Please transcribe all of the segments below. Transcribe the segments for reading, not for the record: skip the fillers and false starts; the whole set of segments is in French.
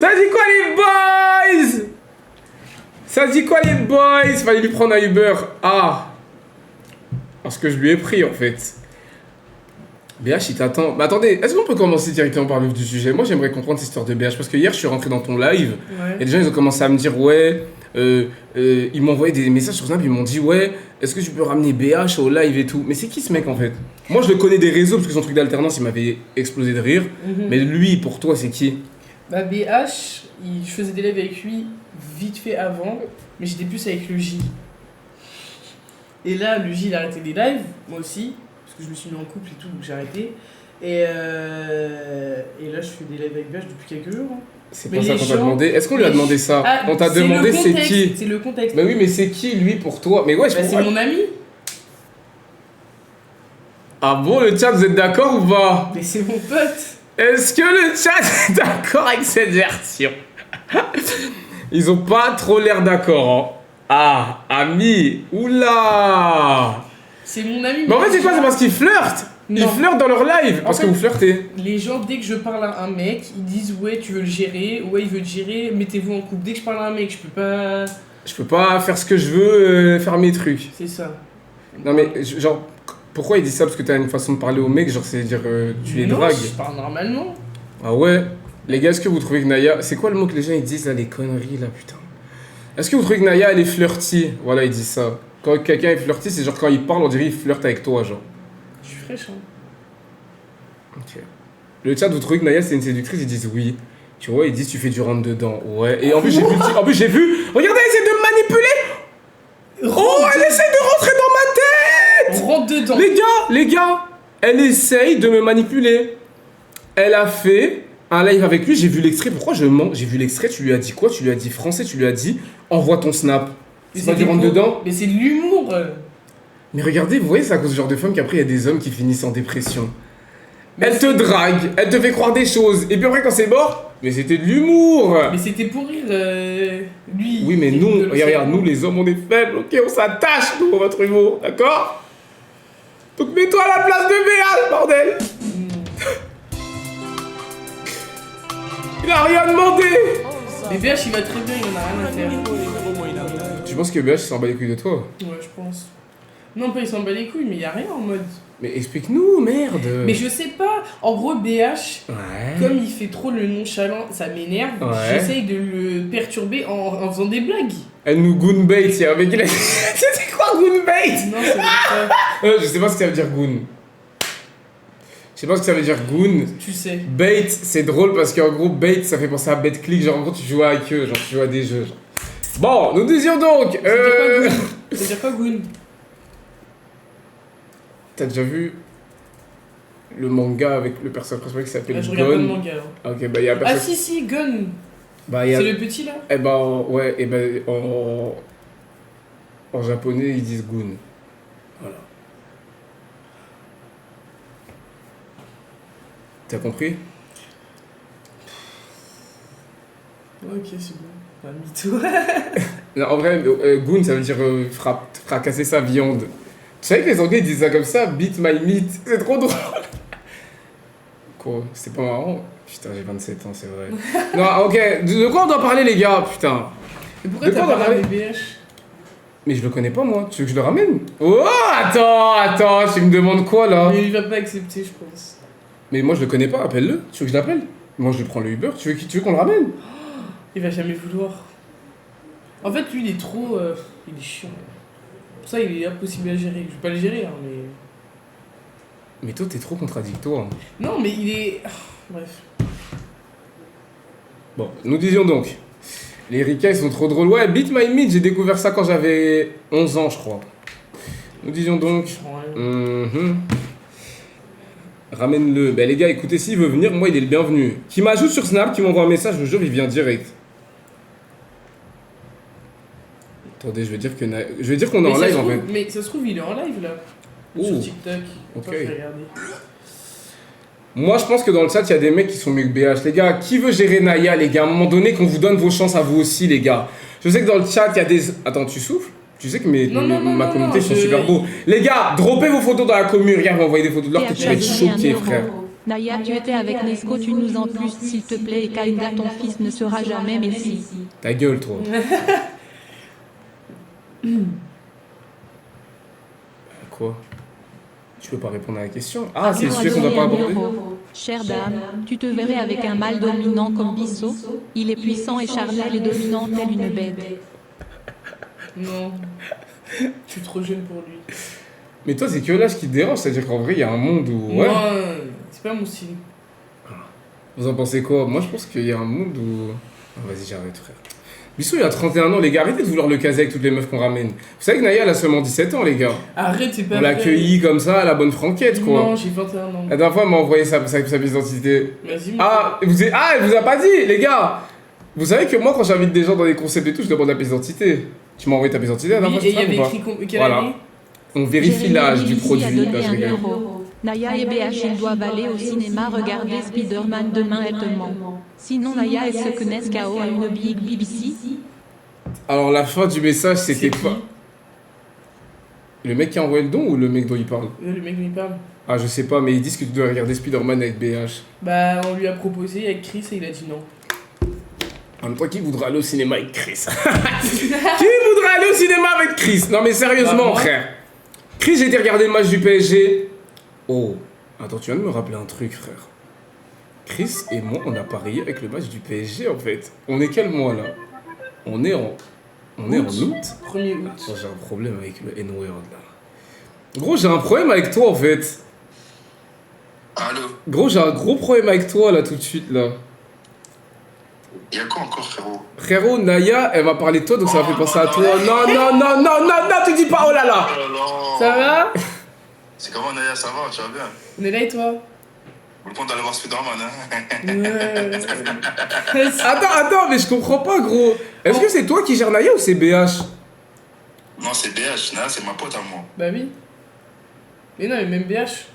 Ça dit quoi les boys? Ça dit quoi les boys? Fallait lui prendre un Uber. Ah, parce que je lui ai pris en fait. BH il t'attend. Mais attendez, est-ce qu'on peut commencer directement par le vif du sujet? Moi j'aimerais comprendre cette histoire de BH parce que hier je suis rentré dans ton live et les gens ils ont commencé à me dire ouais, ils m'ont envoyé des messages sur Snap, ils m'ont dit ouais, est-ce que tu peux ramener BH au live et tout? Mais c'est qui ce mec en fait? Moi je le connais des réseaux parce que son truc d'alternance il m'avait explosé de rire. Mais lui pour toi c'est qui? Bah BH, je faisais des lives avec lui vite fait avant, mais j'étais plus avec le J. Et là, le J il a arrêté les lives, moi aussi, parce que je me suis mis en couple et tout, donc j'ai arrêté. Et là, je fais des lives avec BH depuis quelques jours. Hein. C'est pas ça qu'on t'a demandé. Est-ce qu'on lui a demandé ça? On t'a demandé c'est qui? C'est le contexte. Mais oui, mais c'est qui lui pour toi? Mais ouais, je c'est mon ami. Ah bon, le chat, vous êtes d'accord ou pas? Mais c'est mon pote. Est-ce que le chat est d'accord avec cette version? Ils ont pas trop l'air d'accord, hein. Ah, ami, oula. C'est mon ami. Mais en fait, c'est quoi? C'est parce qu'ils flirtent. Ils flirtent dans leur live. Parce que vous flirtez. Les gens, dès que je parle à un mec, ils disent ouais, tu veux le gérer, ouais, il veut te gérer, mettez-vous en couple. Dès que je parle à un mec, je peux pas faire ce que je veux, faire mes trucs. C'est ça. Non mais, genre, pourquoi ils disent ça? Parce que t'as une façon de parler aux mecs, genre c'est dire tu les dragues. Je parle normalement. Ah ouais? Les gars, est-ce que vous trouvez que Naya... C'est quoi le mot que les gens ils disent là, les conneries là, putain? Est-ce que vous trouvez que Naya elle est flirty? Voilà, ils disent ça. Quand quelqu'un est flirty, c'est genre quand il parle, on dirait il flirte avec toi, genre. Je suis fraîche, hein. Ok. Le chat, vous trouvez que Naya c'est une séductrice? Ils disent oui. Tu vois, ils disent tu fais du rentre dedans. Ouais. Et en plus, j'ai vu. Regardez, elle essaie de me manipuler! Oh, elle essaie de rentrer dans ma tête! On rentre dedans. Les gars, elle essaye de me manipuler. Elle a fait un live avec lui, j'ai vu l'extrait. Pourquoi je mens? J'ai vu l'extrait, tu lui as dit quoi? Tu lui as dit français, tu lui as dit envoie ton snap. C'est pas du rentre dedans? Mais c'est de l'humour. Mais regardez, vous voyez, c'est à cause du genre de femme qu'après il y a des hommes qui finissent en dépression. Elle te drague, elle te fait croire des choses. Et puis après, quand c'est mort, mais c'était de l'humour. Mais c'était pour rire, lui. Oui, mais nous, regarde, nous les hommes, on est faibles, ok? On s'attache, nous, à votre humour, d'accord? Donc mets-toi à la place de BH, bordel! Il a rien demandé! Mais BH, il va très bien, il en a rien à faire. Tu penses que BH s'en bat les couilles de toi? Ouais, je pense. Non, pas il s'en bat les couilles, mais il y a rien en mode. Mais explique-nous, merde! Mais je sais pas, en gros, BH, ouais. Comme il fait trop le nonchalant, ça m'énerve. Ouais. J'essaye de le perturber en faisant des blagues. Elle nous goonbait, il y a un mec qui l'a dit. C'était quoi goonbait? Non, c'est pas. Je sais pas ce que ça veut dire goon. Je sais pas ce que ça veut dire goon. Tu sais. Bait, c'est drôle parce qu'en gros, bait, ça fait penser à BetClick. Genre, en gros, tu joues avec eux, genre, tu joues à des jeux. Genre. Bon, nous disions donc. Ça veut dire quoi goon? T'as déjà vu le manga avec le personnage principal qui s'appelle Gon? Je regarde pas le manga. Hein. Ok, bah, y a personne... Ah, si, Gon. Bah, c'est le petit là? Eh ben, ouais, et ben, en japonais, ils disent Gun. Voilà. T'as compris? Ok, c'est bon. Pas mytho. Non, en vrai, Gun, ça veut dire fracasser sa viande. Tu savais que les Anglais ils disent ça comme ça? Beat my meat. C'est trop drôle. Quoi? C'est pas marrant? Putain, j'ai 27 ans, c'est vrai. Non, ok. De quoi on doit parler, les gars? Putain. Et pourquoi t'as pas ramené BH? Mais je le connais pas, moi. Tu veux que je le ramène? Oh, attends, tu me demandes quoi, là? Mais il va pas accepter, je pense. Mais moi, je le connais pas, appelle-le. Tu veux que je l'appelle? Moi, je lui prends le Uber. Tu veux qu'on le ramène? Il va jamais vouloir. En fait, lui, il est trop... il est chiant. Pour ça, il est impossible à gérer. Je vais pas le gérer, hein, mais... Mais toi, t'es trop contradictoire. Non, mais il est... Bref. Bon, nous disions donc... Les Rika, ils sont trop drôles. Ouais, Beat My Meat, j'ai découvert ça quand j'avais 11 ans, je crois. Nous disions donc... Ramène-le. Ben les gars, écoutez, s'il veut venir, moi, il est le bienvenu. Qui m'ajoute sur Snap, qui m'envoie un message, je vous jure, il vient direct. Attendez, je vais dire qu'on est en live, en fait. Mais ça se trouve, il est en live, là. Sur TikTok. Ok. Toi, je vais regarder. Moi, je pense que dans le chat, il y a des mecs qui sont mieux que BH. Les gars, qui veut gérer Naya, les gars? À un moment donné, qu'on vous donne vos chances à vous aussi, les gars. Je sais que dans le chat, il y a des... Attends, tu souffles? Tu sais que ma communauté sont super beaux. Les gars, droppez vos photos dans la commu. Regarde, vous envoyez des photos de leur que tu vas être choqué, frère. Naya, tu étais avec Nesco, tu nous en plus, s'il te plaît, et Kainda, ton fils ne sera jamais Messi. Ta gueule, toi. Quoi? Tu peux pas répondre à la question? Ah, c'est le sujet qu'on doit pas aborder. Chère dame, tu te verrais avec un mâle dominant comme Bissot. Il est puissant et charnel et dominant tel une bête. Non. Je suis trop jeune pour lui. Mais toi, c'est que l'âge qui te dérange, c'est-à-dire qu'en vrai, il y a un monde où... Ouais. Non, c'est pas mon style. Vous en pensez quoi? Moi, je pense qu'il y a un monde où... Oh, vas-y, j'arrête, frère. Bissot, il a 31 ans, les gars, arrêtez de vouloir le caser avec toutes les meufs qu'on ramène. Vous savez que Naya, elle a seulement 17 ans, les gars. Arrête, c'est pas On l'a vrai. accueilli comme ça, à la bonne franquette, quoi. Non, j'ai 21 ans. La dernière fois, elle m'a envoyé sa pièce d'identité. Vas-y, Ah, elle vous a pas dit, les gars. Vous savez que moi, quand j'invite des gens dans des concepts et tout, je demande la pièce d'identité. Tu m'as envoyé ta pièce d'identité la dernière Oui, fois, et il y c'est ça, avait ou pas? écrit quelle Voilà. année? On vérifie l'âge du produit. A donné Là, je rigole. €1. Naya et BH, ils doivent aller au cinéma regarder Spider-Man demain, elle te ment. Sinon, Naya et ce que Nescao a une big BBC. Alors, la fin du message, c'était C'est quoi? Le mec qui a envoyé le don ou le mec dont il parle? Le mec lui parle. Ah, je sais pas, mais ils disent que tu dois regarder Spider-Man avec BH. Bah, on lui a proposé avec Chris et il a dit non. En même temps, qui voudra aller au cinéma avec Chris? Qui voudra aller au cinéma avec Chris? Non, mais sérieusement, Bah, moi. frère. Chris, j'ai été regarder le match du PSG. Oh, attends, tu viens de me rappeler un truc, frère. Chris et moi, on a parié avec le match du PSG, en fait. On est quel mois, là? On est en août. 1er août. Oh, j'ai un problème avec le N-word, là. Gros, j'ai un problème avec toi, en fait. Allô, Gros, j'ai un gros problème avec toi, là, tout de suite, là. y'a quoi encore, frérot? Frérot, Naya, elle m'a parlé de toi, donc ça m'a fait penser à toi. Non, non, non, non, non, non, tu dis pas oh là là. Oh là là. Ça va? C'est comment, Naya, ça va? Tu vas bien? On est là et toi? Vous le compte d'aller voir Spider-Man, hein? Ouais. Attends, mais je comprends pas, gros. Est-ce que c'est toi qui gères Naya ou c'est BH? Non, c'est BH, Naya, c'est ma pote à moi. Bah oui. Mais non, mais même BH.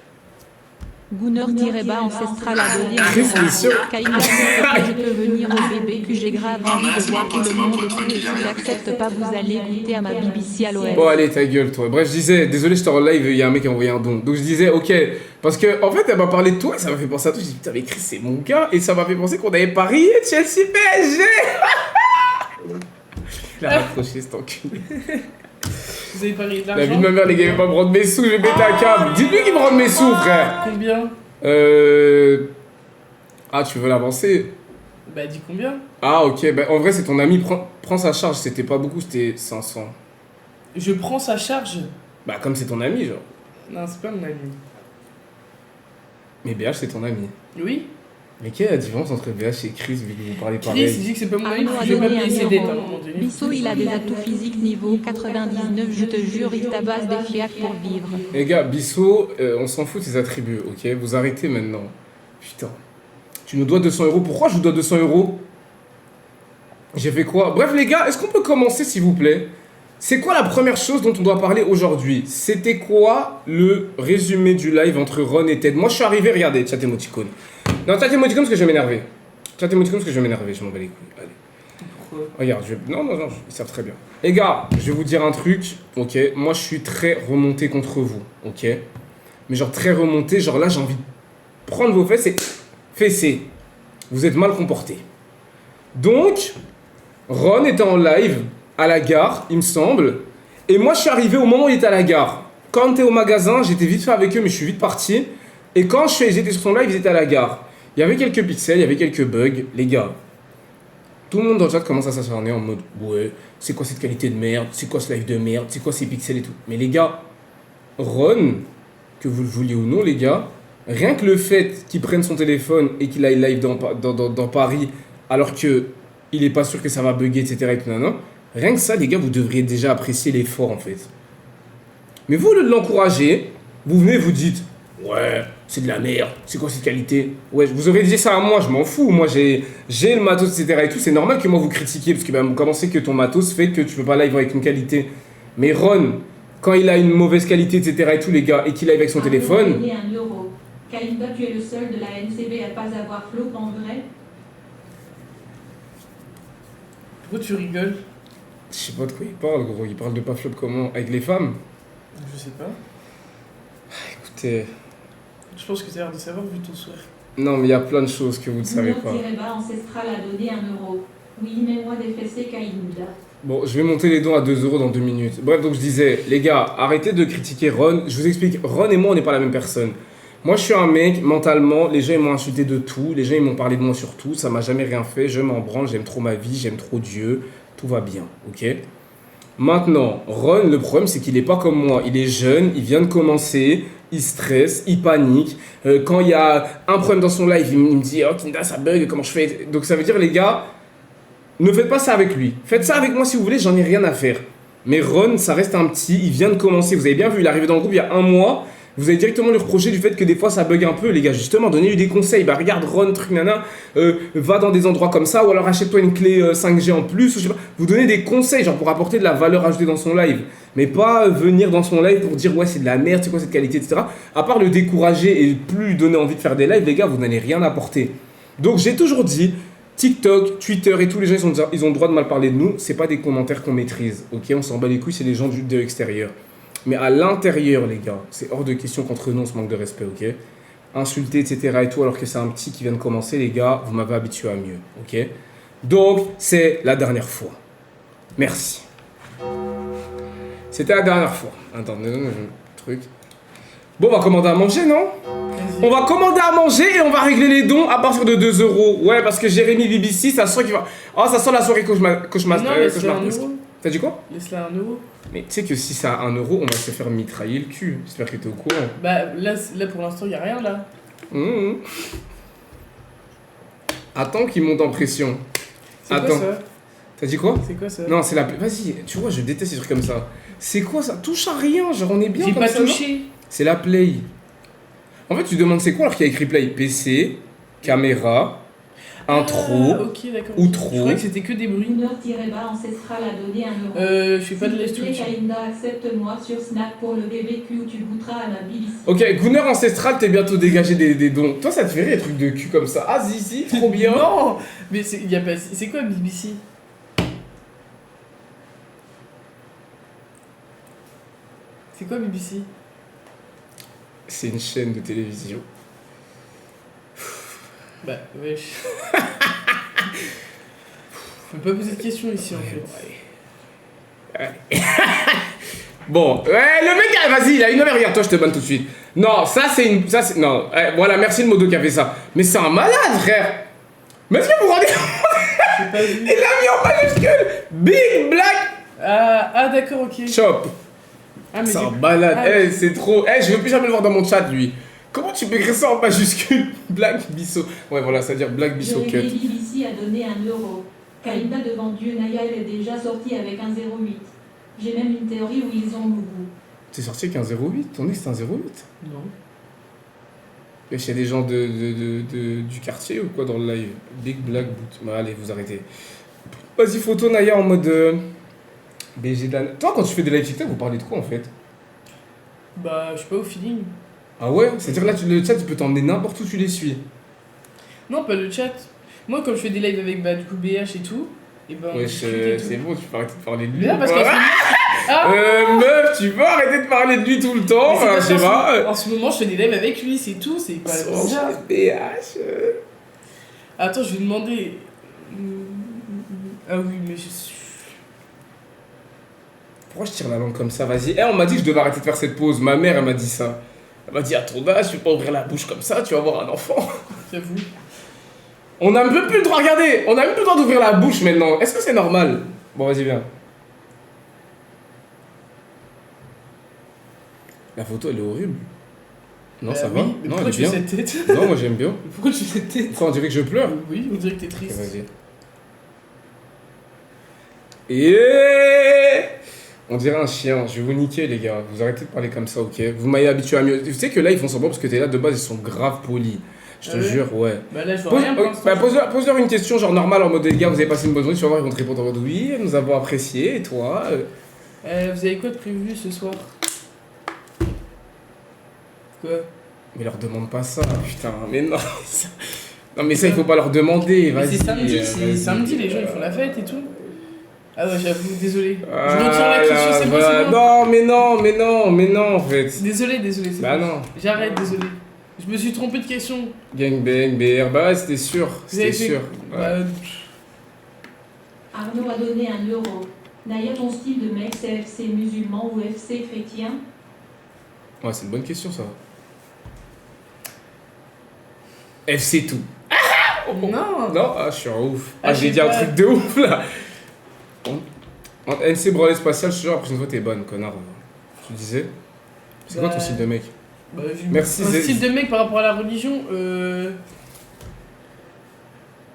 Gunner-bas ancestral à donner Chris, mais sûr. Kaina, je peux venir au bébé que j'ai grave envie de c'est voir ma tout pote, le c'est ma monde pote, et tout, et tranquille, si y a rien. j'accepte pas, vous allez goûter à ma BBC à l'OM. Bon, allez, ta gueule, toi. Bref, je disais, désolé, j'étais en live, il y a un mec qui a envoyé un don. Donc je disais, ok, parce que, en fait, elle m'a parlé de toi et ça m'a fait penser à toi. Je dis, putain, mais Chris, c'est mon gars. Et ça m'a fait penser qu'on avait parié Chelsea PSG. Il a raccroché cet enculé. Vous avez parié de La vie l'argent? de ma mère, les gars, il veut pas me rendre mes sous, je vais péter un câble. Dites-lui qu'il me rende mes sous, frère. Combien? Ah, tu veux l'avancer? Bah dis combien? Ah, ok, bah en vrai, c'est ton ami, prends sa charge, c'était pas beaucoup, c'était 500. Je prends sa charge? Bah, comme c'est ton ami, genre. Non, c'est pas mon ami. Mais BH, c'est ton ami. Oui? Mais quelle est la différence entre BH et Chris, vu que vous parlez Chris, il pareil? dit que c'est pas mon ami, Arnaud a je vais pas donné payer ses €1. dettes à un moment donné. Bissot, il a des atouts physiques niveau 99, je te jure, il tabasse des fiacs pour vivre. Les gars, Bissot, on s'en fout de ses attributs, ok? Vous arrêtez maintenant. Putain. Tu nous dois 200 €. Pourquoi je vous dois 200 €? J'ai fait quoi? Bref, les gars, est-ce qu'on peut commencer, s'il vous plaît? C'est quoi la première chose dont on doit parler aujourd'hui? C'était quoi le résumé du live entre Ron et Ted? Moi, je suis arrivé, regardez, chat émoticône. Non, chat émoticône parce que je vais m'énerver. Chat émoticône parce que je vais m'énerver, je m'en bats les couilles. Allez. Pourquoi? Regarde, non, ils savent très bien. Les gars, je vais vous dire un truc, ok? Moi, je suis très remonté contre vous, ok? Mais genre très remonté, genre là, j'ai envie de prendre vos fesses et fesser. Vous êtes mal comportés. Donc, Ron était en live à la gare, il me semble. Et moi, je suis arrivé au moment où il était à la gare. Quand on était au magasin, j'étais vite fait avec eux, mais je suis vite parti. Et quand j'étais sur son live, ils étaient à la gare. Il y avait quelques pixels, il y avait quelques bugs. Les gars, tout le monde dans le chat commence à s'acharner en mode ouais, c'est quoi cette qualité de merde, c'est quoi ce live de merde, c'est quoi ces pixels et tout. Mais les gars, Ron, que vous le vouliez ou non les gars, rien que le fait qu'il prenne son téléphone et qu'il aille live dans Paris alors que il est pas sûr que ça va bugger, etc. et tout, nan, rien que ça les gars, vous devriez déjà apprécier l'effort en fait. Mais vous, au lieu de l'encourager, vous venez vous dites ouais, c'est de la merde, c'est quoi cette qualité? Ouais, vous aurez dit ça à moi, je m'en fous, moi j'ai le matos, etc. et tout, c'est normal que moi vous critiquiez, parce que bah, comment c'est que ton matos fait que tu peux pas live avec une qualité? Mais Ron, quand il a une mauvaise qualité, etc. et tout, les gars, et qu'il live avec son téléphone... €1. Kalinda, tu es le seul de la NCB à pas avoir flop en vrai. Pourquoi tu rigoles? Je sais pas de quoi il parle, gros, il parle de pas flop comment? Avec les femmes? Je sais pas. Écoutez, Je pense que t'as l'air de savoir vu ton sourire. Non, mais il y a plein de choses que vous ne savez pas. Bas ancestral a donné 1 euro. Oui, mais moi des fessées Kaïnouda. Bon, je vais monter les dons à 2 euros dans 2 minutes. Bref, donc je disais, les gars, arrêtez de critiquer Ron. Je vous explique, Ron et moi, on n'est pas la même personne. Moi, je suis un mec, mentalement, les gens ils m'ont insulté de tout, les gens ils m'ont parlé de moi sur tout, ça m'a jamais rien fait, je m'en branle, j'aime trop ma vie, j'aime trop Dieu, tout va bien, ok? Maintenant, Ron, le problème c'est qu'il n'est pas comme moi, il est jeune, il vient de commencer, il stresse, il panique, quand il y a un problème dans son live, il me dit « Oh Kinda, ça bug, comment je fais ?» Donc ça veut dire, les gars, ne faites pas ça avec lui, faites ça avec moi si vous voulez, j'en ai rien à faire. Mais Ron, ça reste un petit, il vient de commencer, vous avez bien vu, il est arrivé dans le groupe il y a 1 mois. Vous allez directement lui reprocher du fait que des fois ça bug un peu, les gars. Justement, donnez-lui des conseils. Bah regarde Ron, truc nana, va dans des endroits comme ça, ou alors achète-toi une clé 5G en plus. Ou je sais pas. Vous donnez des conseils, genre pour apporter de la valeur ajoutée dans son live. Mais pas venir dans son live pour dire ouais, c'est de la merde, c'est quoi cette qualité, etc. À part le décourager et plus lui donner envie de faire des lives, les gars, vous n'allez rien apporter. Donc j'ai toujours dit, TikTok, Twitter et tous les gens, ils ont le droit de mal parler de nous. C'est pas des commentaires qu'on maîtrise, ok? On s'en bat les couilles, c'est les gens de l'extérieur. Mais à l'intérieur, les gars, c'est hors de question qu'entre nous on se manque de respect, ok? Insulter, etc. et tout, alors que c'est un petit qui vient de commencer, les gars, vous m'avez habitué à mieux, ok? Donc, c'est la dernière fois. Merci. C'était la dernière fois. Attendez, truc. Bon, on va commander à manger, non? On va commander à manger et on va régler les dons à partir de 2 euros. Ouais, parce que Jérémy BBC, ça sent qu'il va. Oh, ça sent la soirée cauchemar. T'as dit quoi? Laisse-la 1 euro. Mais tu sais que si c'est à 1 euro, on va se faire mitrailler le cul. J'espère que t'es au courant. Bah là pour l'instant, y a rien là. Attends qu'il monte en pression. C'est quoi ça? T'as dit quoi? C'est quoi ça? Non, c'est la... Vas-y, tu vois, je déteste ces trucs comme ça. C'est quoi ça? Touche à rien, genre on est bien J'ai comme pas ça. touché. C'est la Play. En fait, tu demandes c'est quoi alors qu'il y a écrit Play? PC, caméra, intro, ok, d'accord. outro. Je croyais que c'était que des bruits. Bas ancestral a donné 1 euro. Je fais pas de live Twitch. Kaïnda, accepte-moi sur Snap pour le BBQ où tu goûteras à ma BBC. Ok, Gunner Ancestral, t'es bientôt dégagé des dons. Toi, ça te fait rire les trucs de cul comme ça. Ah, si, trop bien. Non, mais c'est quoi BBC? C'est quoi BBC? C'est une chaîne de télévision. Bah, wesh. Faut pas poser de questions ici en fait. Ouais. Bon, ouais, le mec, vas-y, il a une heure, regarde, toi, je te banne tout de suite. Non, ça, c'est une. Ça, c'est, non, voilà, merci le modo qui a fait ça. Mais c'est un malade, frère. Mais est-ce que vous vous rendez compte? J'ai pas vu. Il l'a mis en majuscule. Big Black Ah, d'accord, ok. Chop. Ah, mais C'est un malade. Ah, C'est trop. Je veux plus jamais le voir dans mon chat, lui. Comment tu peux écrire ça en majuscule? Black Bisso. Ouais, voilà, c'est-à-dire Black Bisso Cut. BBC a donné 1 euro. Kaïnda devant Dieu, Naya elle est déjà sortie avec un 0,8. J'ai même une théorie où ils ont Mougou. T'es sorti avec un 0,8? Ton ex c'est un 0,8? Non. Il y a des gens du quartier ou quoi dans le live? Big Black Boot. Bah, allez, vous arrêtez. Vas-y, photo Naya en mode BG Dan. Toi, quand tu fais des live TikTok, vous parlez de quoi en fait? Bah, je sais pas, au feeling. Ah ouais? C'est-à-dire là, le chat, tu peux t'emmener n'importe où tu les suis. Non, pas le chat. Moi, quand je fais des lives avec bah, du coup BH et tout, et ben. Ouais, discute et tout. c'est bon, tu peux arrêter de parler de lui. Mais là, parce qu'en Voilà. ce moment. Meuf, tu peux arrêter de parler de lui tout le temps, Mais je sais pas. En ce moment, je fais des lives avec lui, c'est tout, c'est pas Oh, bizarre. BH. Attends, je vais demander. Ah oui, mais je. Pourquoi je tire la langue comme ça? Vas-y. On m'a dit que je devais arrêter de faire cette pause. Ma mère, elle m'a dit ça. Elle m'a dit à ton âge, tu peux pas ouvrir la bouche comme ça, tu vas avoir un enfant. J'avoue. On a même plus le droit, regardez, on a même plus le droit d'ouvrir la bouche maintenant. Est-ce que c'est normal? Bon, vas-y, viens. La photo, elle est horrible. Non, ça va? Oui, mais Non, pourquoi elle est tu bien. fais cette tête? Non, moi j'aime bien. Pourquoi tu fais cette tête? Pourquoi on dirait que je pleure? Oui, on dirait que t'es Ok, triste. vas-y. Et on dirait un chien. Je vais vous niquer, les gars. Vous arrêtez de parler comme ça, ok? Vous m'avez habitué à mieux. Tu sais que là, ils font semblant parce que t'es là de base, ils sont grave polis. Je te Ah ouais? jure, ouais. Bah là, je vois rien pour l'instant. Pose-leur une question genre normale en mode les gars, vous avez passé une bonne journée, tu vas voir, ils vont te répondre en mode oui, nous avons apprécié, et toi Vous avez quoi de prévu ce soir? Quoi? Mais leur demande pas ça, putain, mais non. Non, mais ça, il faut pas leur demander, Mais vas-y. c'est samedi, les gens ils font la fête et tout. Ah ouais, j'avoue, désolé. Je Ah retire la question, là, c'est bon, voilà. c'est bon. Non, mais non, en fait. Désolé, c'est Bah bon. non. J'arrête, désolé. Je me suis trompé de question. Gangbang, BR, bah ouais, c'était sûr. Vous C'était avez fait- sûr. Ouais. Bah, Arnaud a donné 1 euro. Naya, ton style de mec, c'est FC musulman ou FC chrétien? Ouais, c'est une bonne question ça. FC tout. non. Non, ah, je suis un ouf. Ah, Ah, je j'ai sais dit un pas. truc de ouf là. En NC branlée spatiale, je te jure, la prochaine fois t'es bonne, connard. Tu disais? C'est quoi ton Bah, style de mec? Bah, Merci, un Zé. style de mec par rapport à la religion,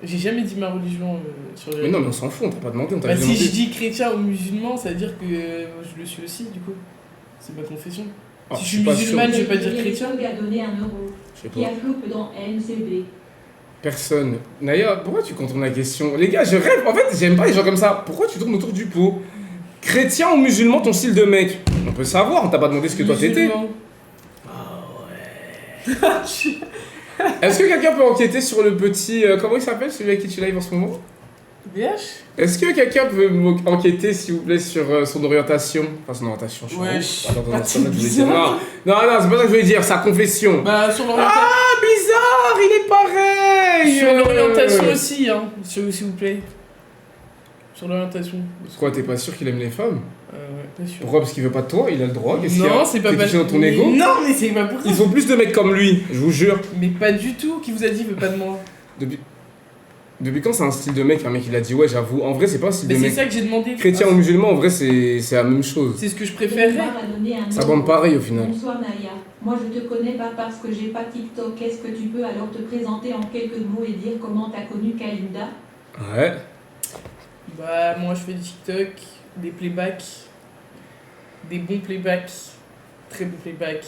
j'ai jamais dit ma religion sur les Mais non, mais on s'en fout, on t'a pas demandé, on t'a Bah, juste si demandé. je dis chrétien ou musulman, ça veut dire que je le suis aussi, du coup. C'est ma confession. Ah, si je suis suis pas musulmane, sûr. je vais pas dire chrétien. Qui a donné 1 euro. Je sais Qui a pas. flop dans NCB. Personne. Naya, pourquoi tu contournes la question? Les gars, je rêve. En fait, j'aime pas les gens comme ça. Pourquoi tu tournes autour du pot? Chrétien ou musulman, ton style de mec? On peut savoir, on t'a pas demandé ce que toi t'étais. Musulman. Est-ce que quelqu'un peut enquêter sur le petit. Comment il s'appelle celui avec qui tu live en ce moment? VH. Est-ce que quelqu'un peut enquêter, s'il vous plaît, sur son orientation? Enfin, son orientation, je Ouais, crois. Attends, pas c'est pas ça que je voulais dire. bizarre. Non, c'est pas ça que je voulais dire, sa confession. Bah, sur l'orientation. Ah, bizarre, il est pareil. Sur l'orientation aussi, hein, s'il vous plaît. Sur l'orientation. Quoi, t'es pas sûr qu'il aime les femmes? Ouais, pas sûr. Pourquoi? Parce qu'il veut pas de toi, il a le droit. Qu'est-ce qu'il y a? Non, c'est pas T'es touché dans ton mais ego? Non, mais c'est pas pour ça. Ils sont plus de mecs comme lui, je vous jure. Mais pas du tout. Qui vous a dit veut pas de moi? Depuis quand c'est un style de mec? Un mec il a dit ouais, j'avoue. En vrai, c'est pas un style Mais de c'est mec. ça que j'ai demandé. Chrétien ou musulman, en vrai, c'est la même chose. C'est ce que je préférerais. Neymar a donné 1 Ça euro. bande pareil au final. Bonsoir Naya. Moi je te connais pas parce que j'ai pas TikTok. Est-ce que tu peux alors te présenter en quelques mots et dire comment t'as connu Kalinda? Ouais. Bah, moi je fais du TikTok, des playbacks, des bons playbacks, très bons playbacks.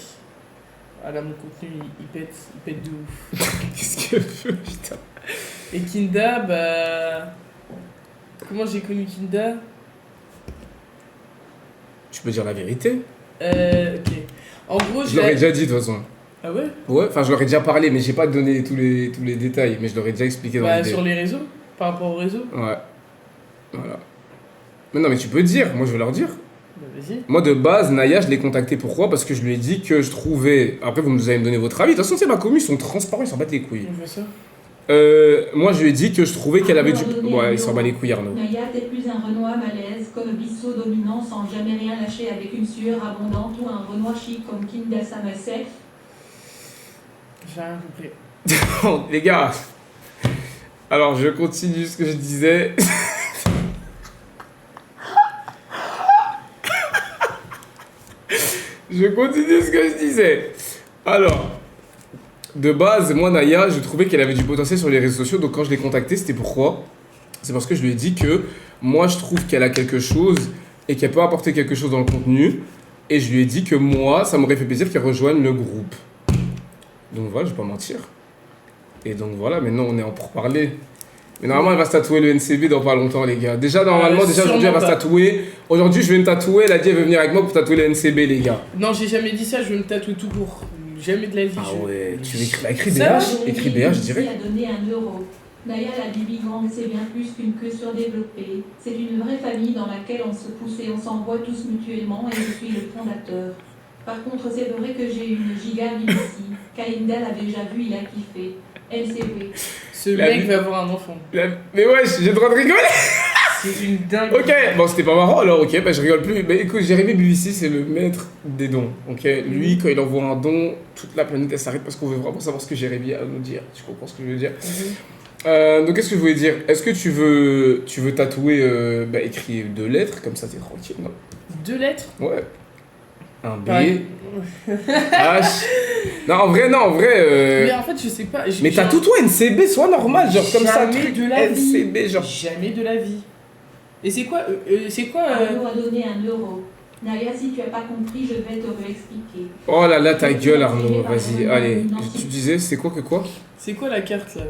Ah là, mon contenu il pète de ouf. Qu'est-ce que veut, putain? Et Kinda, bah. Comment j'ai connu Kinda? Tu peux dire la vérité? Ok. En gros, Je l'aurais déjà dit de toute façon. Ah ouais? Ouais, enfin je l'aurais déjà parlé, mais j'ai pas donné tous les détails, mais je l'aurais déjà expliqué dans Bah, l'idée. sur les réseaux, par rapport au réseau. Ouais. Voilà. Mais non, mais tu peux dire, moi je vais leur dire. Bah, vas-y. Moi de base, Naya, je l'ai contacté pourquoi? Parce que je lui ai dit que je trouvais. Après, vous allez me donner votre avis. De toute façon, c'est ma commu, ils sont transparents, ils s'en battent les couilles. On fait ça. Moi je lui ai dit que je trouvais qu'elle avait du. Arnaud a donné Ouais, 1 il s'en bat euro. les couilles, Arnaud. Naya, t'es plus un Renoir malaise comme Bissot dominant sans jamais rien lâcher avec une sueur abondante ou un Renoir chic comme Kinda Samasek. J'ai rien compris. Bon, les gars. Alors, je continue ce que je disais. Je continue ce que je disais. Alors, de base, moi, Naya, je trouvais qu'elle avait du potentiel sur les réseaux sociaux. Donc, quand je l'ai contactée, c'était pourquoi? C'est parce que je lui ai dit que moi, je trouve qu'elle a quelque chose et qu'elle peut apporter quelque chose dans le contenu. Et je lui ai dit que moi, ça m'aurait fait plaisir qu'elle rejoigne le groupe. Donc voilà, je vais pas mentir. Et donc voilà, maintenant on est en pourparlers. Mais normalement, elle va se tatouer le NCB dans pas longtemps, les gars. Déjà, normalement, aujourd'hui, elle va se sûrement tatouer. Aujourd'hui, je vais me tatouer. Elle a dit, elle veut venir avec moi pour tatouer le NCB, les gars. Non, j'ai jamais dit ça, je vais me tatouer tout court. Jamais de la vie. Ah je- ouais, tu veux écrire Ça, BH? Écris BH, je dirais. Qui a donné 1 euro. Naya, la Bibi Gang, c'est bien plus qu'une queue surdéveloppée. C'est une vraie famille dans laquelle on se pousse et on s'envoie tous mutuellement et je suis le fondateur. Par contre, c'est vrai que j'ai une giga ici. Kainda l'a déjà vu, il a kiffé. LCB. Ce La mec vie- va avoir un enfant. Mais ouais, j'ai le droit de rigoler. C'est une dingue. Ok, bon, c'était pas marrant alors, ok, bah je rigole plus. Mais écoute, Jérémy BBC, c'est le maître des dons, ok. Lui, quand il envoie un don, toute la planète elle s'arrête parce qu'on veut vraiment savoir ce que Jérémy a à nous dire. Tu comprends ce que je veux dire? Donc, qu'est-ce que je voulais dire? Est-ce que tu veux tatouer, écrire 2 lettres, comme ça t'es tranquille, non? 2 lettres. Ouais. Un B, Pareil. H. Non, en vrai, Mais en fait, je sais pas. Mais t'as tout toi NCB, sois normal, genre comme ça, Jamais truc de la vie. NCB, genre. Jamais de la vie. Et c'est quoi Arnaud a donné 1 euro. Naya, si tu as pas compris, je vais te réexpliquer. Oh là là, ta gueule, Arnaud, vas-y, allez. Tu disais, c'est quoi que quoi? C'est quoi la carte là?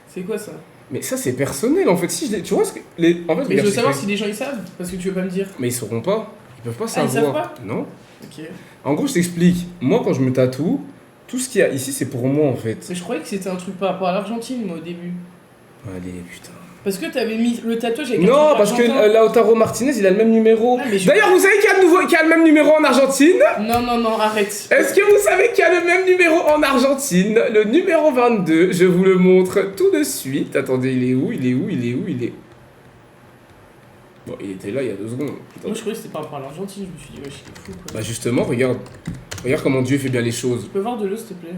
C'est quoi ça? Mais ça, c'est personnel, en fait. Si tu vois, en fait, Mais je regarde, veux c'est savoir quoi. si les gens ils savent, parce que tu veux pas me dire. Mais ils sauront pas. Ils peuvent pas Ah, ils savoir. savent pas Non. Ok. En gros, je t'explique. Moi, quand je me tatoue, tout ce qu'il y a ici, c'est pour moi, en fait. Mais je croyais que c'était un truc par rapport à l'Argentine, moi, au début. Allez, putain. Parce que t'avais mis le tatouage avec un Non, truc parce que argentin. Lautaro Martinez, il a le même numéro. Ah, mais je- D'ailleurs, vous savez qui a le même numéro en Argentine? Non, arrête. Est-ce que vous savez qui a le même numéro en Argentine? Le numéro 22, je vous le montre tout de suite. Attendez, il est où? Bon, il était là il y a 2 secondes. Moi, je croyais que c'était par rapport à l'Argentine. Je me suis dit, wesh, il est fou, quoi. Bah justement, regarde. Regarde comment Dieu fait bien les choses. Tu peux voir de l'eau, s'il te plaît?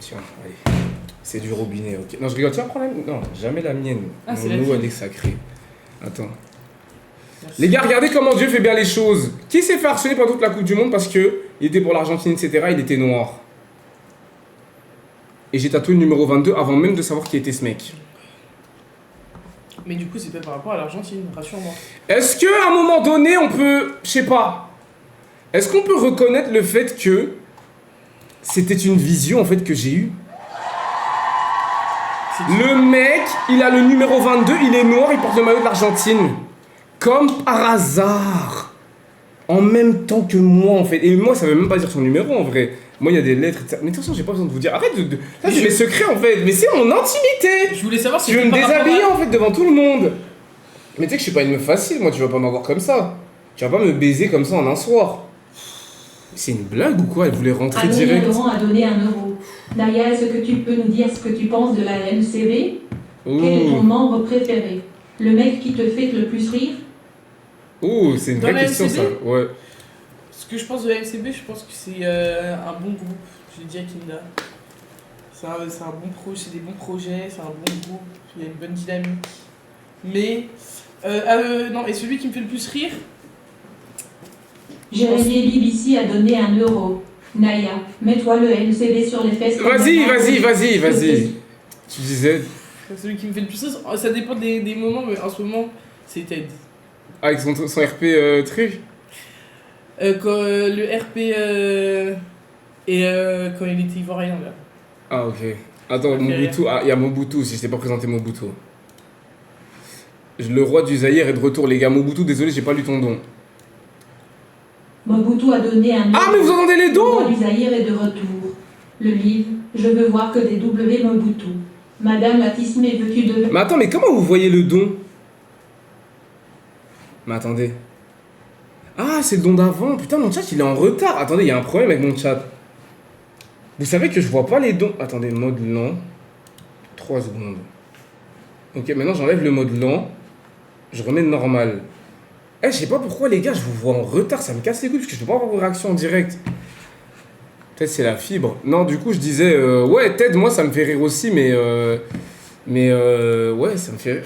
Tiens, allez. C'est du robinet, ok. Non, je rigole, tiens, prends la mienne. Non, jamais la mienne. Ah, c'est Mon la eau, tienne. elle est sacrée. Attends. Merci. Les gars, regardez comment Dieu fait bien les choses. Qui s'est fait harceler pendant toute la Coupe du Monde parce que il était pour l'Argentine, etc. Il était noir. Et j'ai tatoué le numéro 22 avant même de savoir qui était ce mec. Mais du coup, c'est pas par rapport à l'Argentine, rassure-moi. Est-ce qu'à un moment donné, on peut... Je sais pas. Est-ce qu'on peut reconnaître le fait que c'était une vision, en fait, que j'ai eue? Le mec, il a le numéro 22, il est noir, il porte le maillot de l'Argentine. Comme par hasard. En même temps que moi, en fait. Et moi, ça veut même pas dire son numéro, en vrai. Moi, il y a des lettres, etc. Mais de toute façon, j'ai pas besoin de vous dire. Arrête de... Ça, c'est mes secrets, en fait. Mais c'est mon intimité. Je voulais savoir si Je veux me c'était par rapport déshabiller, à- en fait, devant tout le monde. Mais tu sais que je suis pas une meuf facile, moi, tu vas pas m'avoir comme ça. Tu vas pas me baiser comme ça en un soir. C'est une blague ou quoi? Elle voulait rentrer Adrien direct. Laurent a donné 1 euro. Naya, est-ce que tu peux nous dire ce que tu penses de la LCB? Quel est ton Ouh, membre préféré? Le mec qui te fait le plus rire? ouh, c'est une Dans vraie la question, ça. LCB? Ouais. Ce que je pense de la LCB, je pense que c'est un bon groupe. Je l'ai dit à Kinda. C'est un bon projet, c'est des bons projets, c'est un bon groupe, il y a une bonne dynamique. Mais, non, et celui qui me fait le plus rire, Jérémy BBC a donné 1 euro. Naya, mets-toi le LCB sur les fesses. comme Vas-y, Naya. vas-y. Tu disais, celui qui me fait le plus rire, ça dépend des moments, mais en ce moment, c'est Ted. avec son RP truc. Quand le RP et quand il était ivoirien là. Ah, ok. Attends, Ça fait Mobutu. Ah, il y a Mobutu aussi, je t'ai pas présenté Mobutu. Le roi du Zaïre est de retour, les gars. Mobutu, désolé, j'ai pas lu ton don. Mobutu a donné 1 euro. Ah, mais vous entendez les Le roi dons? du Zaïre est de retour. Le livre, je veux voir que des W Mobutu. Madame Latisme, veux-tu de... Mais attends, mais comment vous voyez le don? Mais attendez. Ah, c'est le don d'avant. Putain, mon chat, il est en retard. Attendez, il y a un problème avec mon chat. Vous savez que je vois pas les dons. Attendez, mode lent. 3 secondes. Ok, maintenant j'enlève le mode lent. Je remets normal. Eh, je sais pas pourquoi, les gars, je vous vois en retard. Ça me casse les couilles parce que je peux pas avoir vos réactions en direct. Peut-être c'est la fibre. Non, du coup, je disais, ouais, Ted, moi, ça me fait rire aussi, mais ouais, ça me fait rire.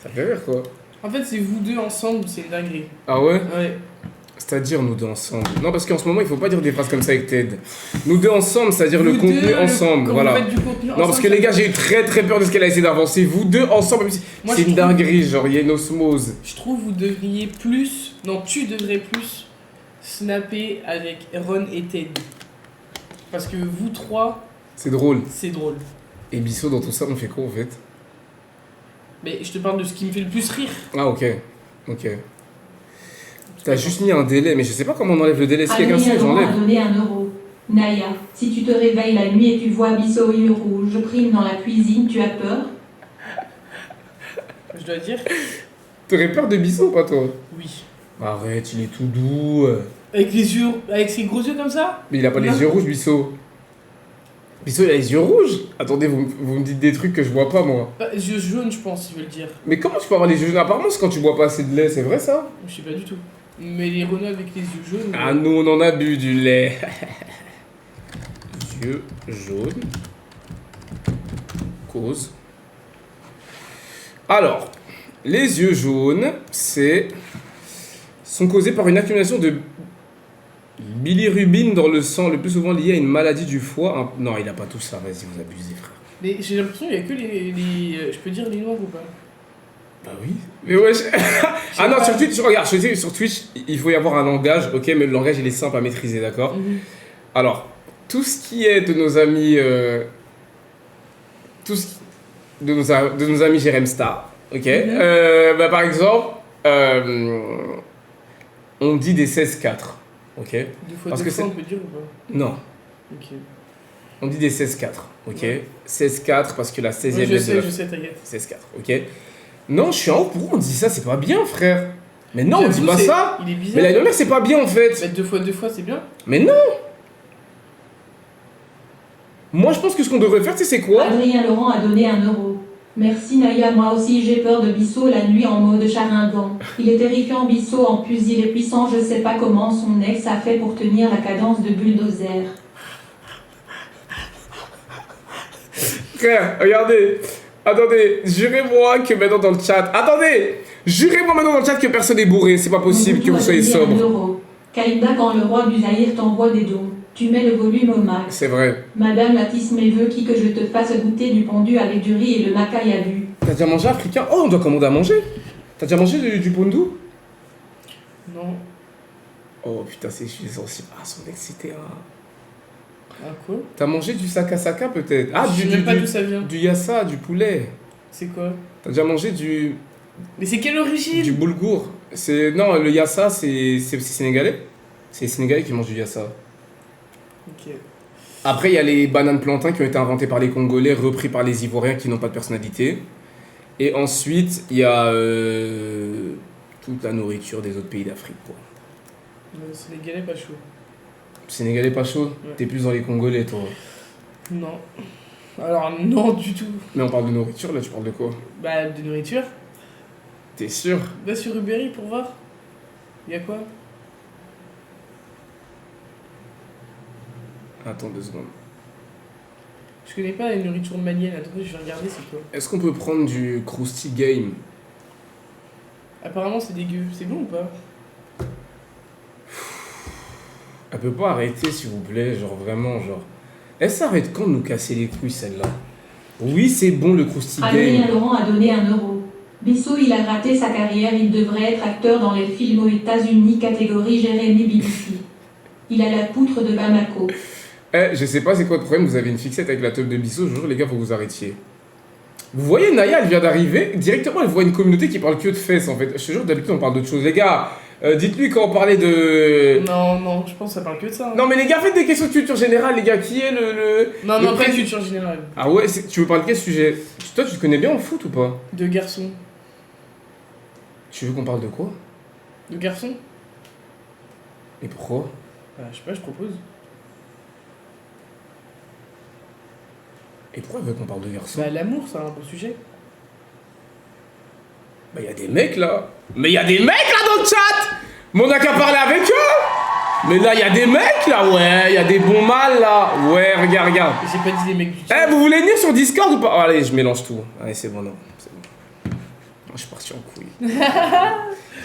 Ça me fait rire, quoi. En fait, c'est vous deux ensemble, c'est une dinguerie. Ah ouais? Ouais. C'est-à-dire nous deux ensemble. Non, parce qu'en ce moment, il faut pas dire des phrases comme ça avec Ted. Nous deux ensemble, c'est-à-dire le Vous contenu deux, ensemble, quand voilà. vous faites du contenu Non, parce ensemble, que les ça- gars, j'ai eu très très peur de ce qu'elle a essayé d'avancer. Vous deux ensemble, même si Moi, c'est je une trouve- dinguerie, genre, il y a une osmose. Je trouve vous devriez plus. Non, tu devrais plus snapper avec Ron et Ted. Parce que vous trois, C'est drôle. c'est drôle. Et Bissot, dans tout ça, on fait quoi en fait? Mais je te parle de ce qui me fait le plus rire. Ah, ok. Ok. T'as juste mis un délai, mais je sais pas comment on enlève le délai. Si quelqu'un Adrien sait, Laurent a j'enlève. donné 1 euro. Naya, si tu te réveilles la nuit et tu vois Bissot yeux rouge prime dans la cuisine, tu as peur? Je dois dire, T'aurais peur de Bissot ou pas, toi? oui. Arrête, il est tout doux. Avec les yeux, avec ses gros yeux comme ça. Mais il a pas Non. les yeux rouges, Bissot. Bissot, il a les yeux rouges? Attendez, vous me dites des trucs que je vois pas, moi. Yeux jaunes, je pense, je veux le dire. Mais comment tu peux avoir les yeux jaunes? Apparemment, c'est quand tu bois pas assez de lait, c'est vrai ça? Je sais pas du tout. Mais les Renault avec les yeux jaunes. Ah, nous, on en a bu du lait. Yeux jaunes. Cause. Alors, les yeux jaunes, sont causés par une accumulation de bilirubine dans le sang, le plus souvent lié à une maladie du foie. Non, il a pas tout ça, vas-y, vous abusez, frère. Mais j'ai l'impression qu'il y a que je peux dire les noirs ou pas? Bah oui. Mais ouais. Ah non, sur Twitch, regarde, sur Twitch, il faut y avoir un langage, ok, mais le langage il est simple à maîtriser, d'accord? Alors, tout ce qui est de nos amis. De nos amis Jérém Star, ok? Bah, par exemple, on dit des 16-4, ok? Deux fois Parce deux que fois, c'est- on peut dire ou pas? Non. Ok. On dit des 16-4, ok. 16-4 parce que la 16e Oui, lettre de la... je sais, t'inquiète. 16-4, ok. Non, je suis en haut. Pourquoi on dit ça? C'est pas bien, frère. Mais non, on dit J'avoue, pas ça. Il est bizarre. Mais l'année dernière, c'est pas bien, en fait. Mettre 2 fois, c'est bien. Mais non. Moi, je pense que ce qu'on devrait faire, tu sais, c'est quoi? Adrien Laurent a donné 1 euro. Merci Naya, moi aussi j'ai peur de Bissot la nuit en mode charingant. Il est terrifiant Bissot, en plus il est puissant, je sais pas comment son ex a fait pour tenir la cadence de bulldozer. Frère, regardez. Attendez, jurez-moi que maintenant dans le chat... Attendez. Jurez-moi maintenant dans le chat que personne n'est bourré. C'est pas possible que vous soyez sobre. Kaïda, quand le roi du Zaïre t'envoie des dons, tu mets le volume au max. C'est vrai. Madame Latisse mes veut qui que je te fasse goûter du pondu avec du riz et le macaille à bu. T'as déjà mangé africain? Oh, on doit commander à manger. T'as déjà mangé du pondou? Non. Oh putain, c'est sensible. Ah, son ex, c'était un... Ah, quoi? T'as mangé du saka peut-être? Ah, Je sais même pas d'où ça vient. Du yassa, du poulet. C'est quoi? T'as déjà mangé du... Mais c'est quelle origine? Du boulgour. C'est... Non, le yassa, c'est sénégalais. C'est les Sénégalais qui mangent du yassa. Ok. Après, il y a les bananes plantains qui ont été inventées par les Congolais, repris par les Ivoiriens qui n'ont pas de personnalité. Et ensuite, il y a toute la nourriture des autres pays d'Afrique, quoi. Le Sénégalais pas chaud. Sénégalais pas chaud? Ouais. T'es plus dans les Congolais, toi. Non. Alors, non du tout. Mais on parle de nourriture, là, tu parles de quoi? Bah, de nourriture. T'es sûr? Va sur Uber Eats pour voir. Y'a quoi? Attends 2 secondes. Je connais pas la nourriture malienne. Attendez, je vais regarder c'est quoi. Est-ce qu'on peut prendre du Krusty Game? Apparemment, c'est dégueu. C'est bon ou pas? Elle peut pas arrêter, s'il vous plaît, genre vraiment, genre... Elle s'arrête quand de nous casser les couilles, celle-là? Oui, c'est bon, le Krusty Adrien Game. Laurent a donné 1 euro. Bissot, il a raté sa carrière, il devrait être acteur dans les films aux États-Unis, catégorie Jérémy BBC. Il a la poutre de Bamako. Eh, je sais pas c'est quoi le problème, vous avez une fixette avec la teub de Bissot, je jure les gars, faut que vous arrêtiez. Vous voyez, Naya, elle vient d'arriver, directement elle voit une communauté qui parle que de fesses en fait. Je te jure, d'habitude on parle d'autre chose. Les gars, dites-lui quand on parlait de... Non, je pense que ça parle que de ça. Hein. Non mais les gars, faites des questions de culture générale, les gars, qui est le... Non, le pas pré- culture générale. Ah ouais, tu veux parler de quel sujet? Toi, tu te connais bien en foot ou pas? De garçons. Tu veux qu'on parle de quoi? De garçons? Et pourquoi? Bah, je sais pas, je propose. Et pourquoi elle veut qu'on parle de garçons? Bah, l'amour, c'est un bon sujet. Bah y a des mecs là. Mais y a des mecs là dans le chat. Mais on a qu'à parler avec eux. Mais là y a des mecs là, ouais, y a des bons mâles là. Ouais, regarde. J'ai pas dit des mecs du tout. Eh, vous voulez venir sur Discord ou pas? Oh, allez, je mélange tout. Allez, c'est bon, non. C'est bon. Non, je suis parti en couille.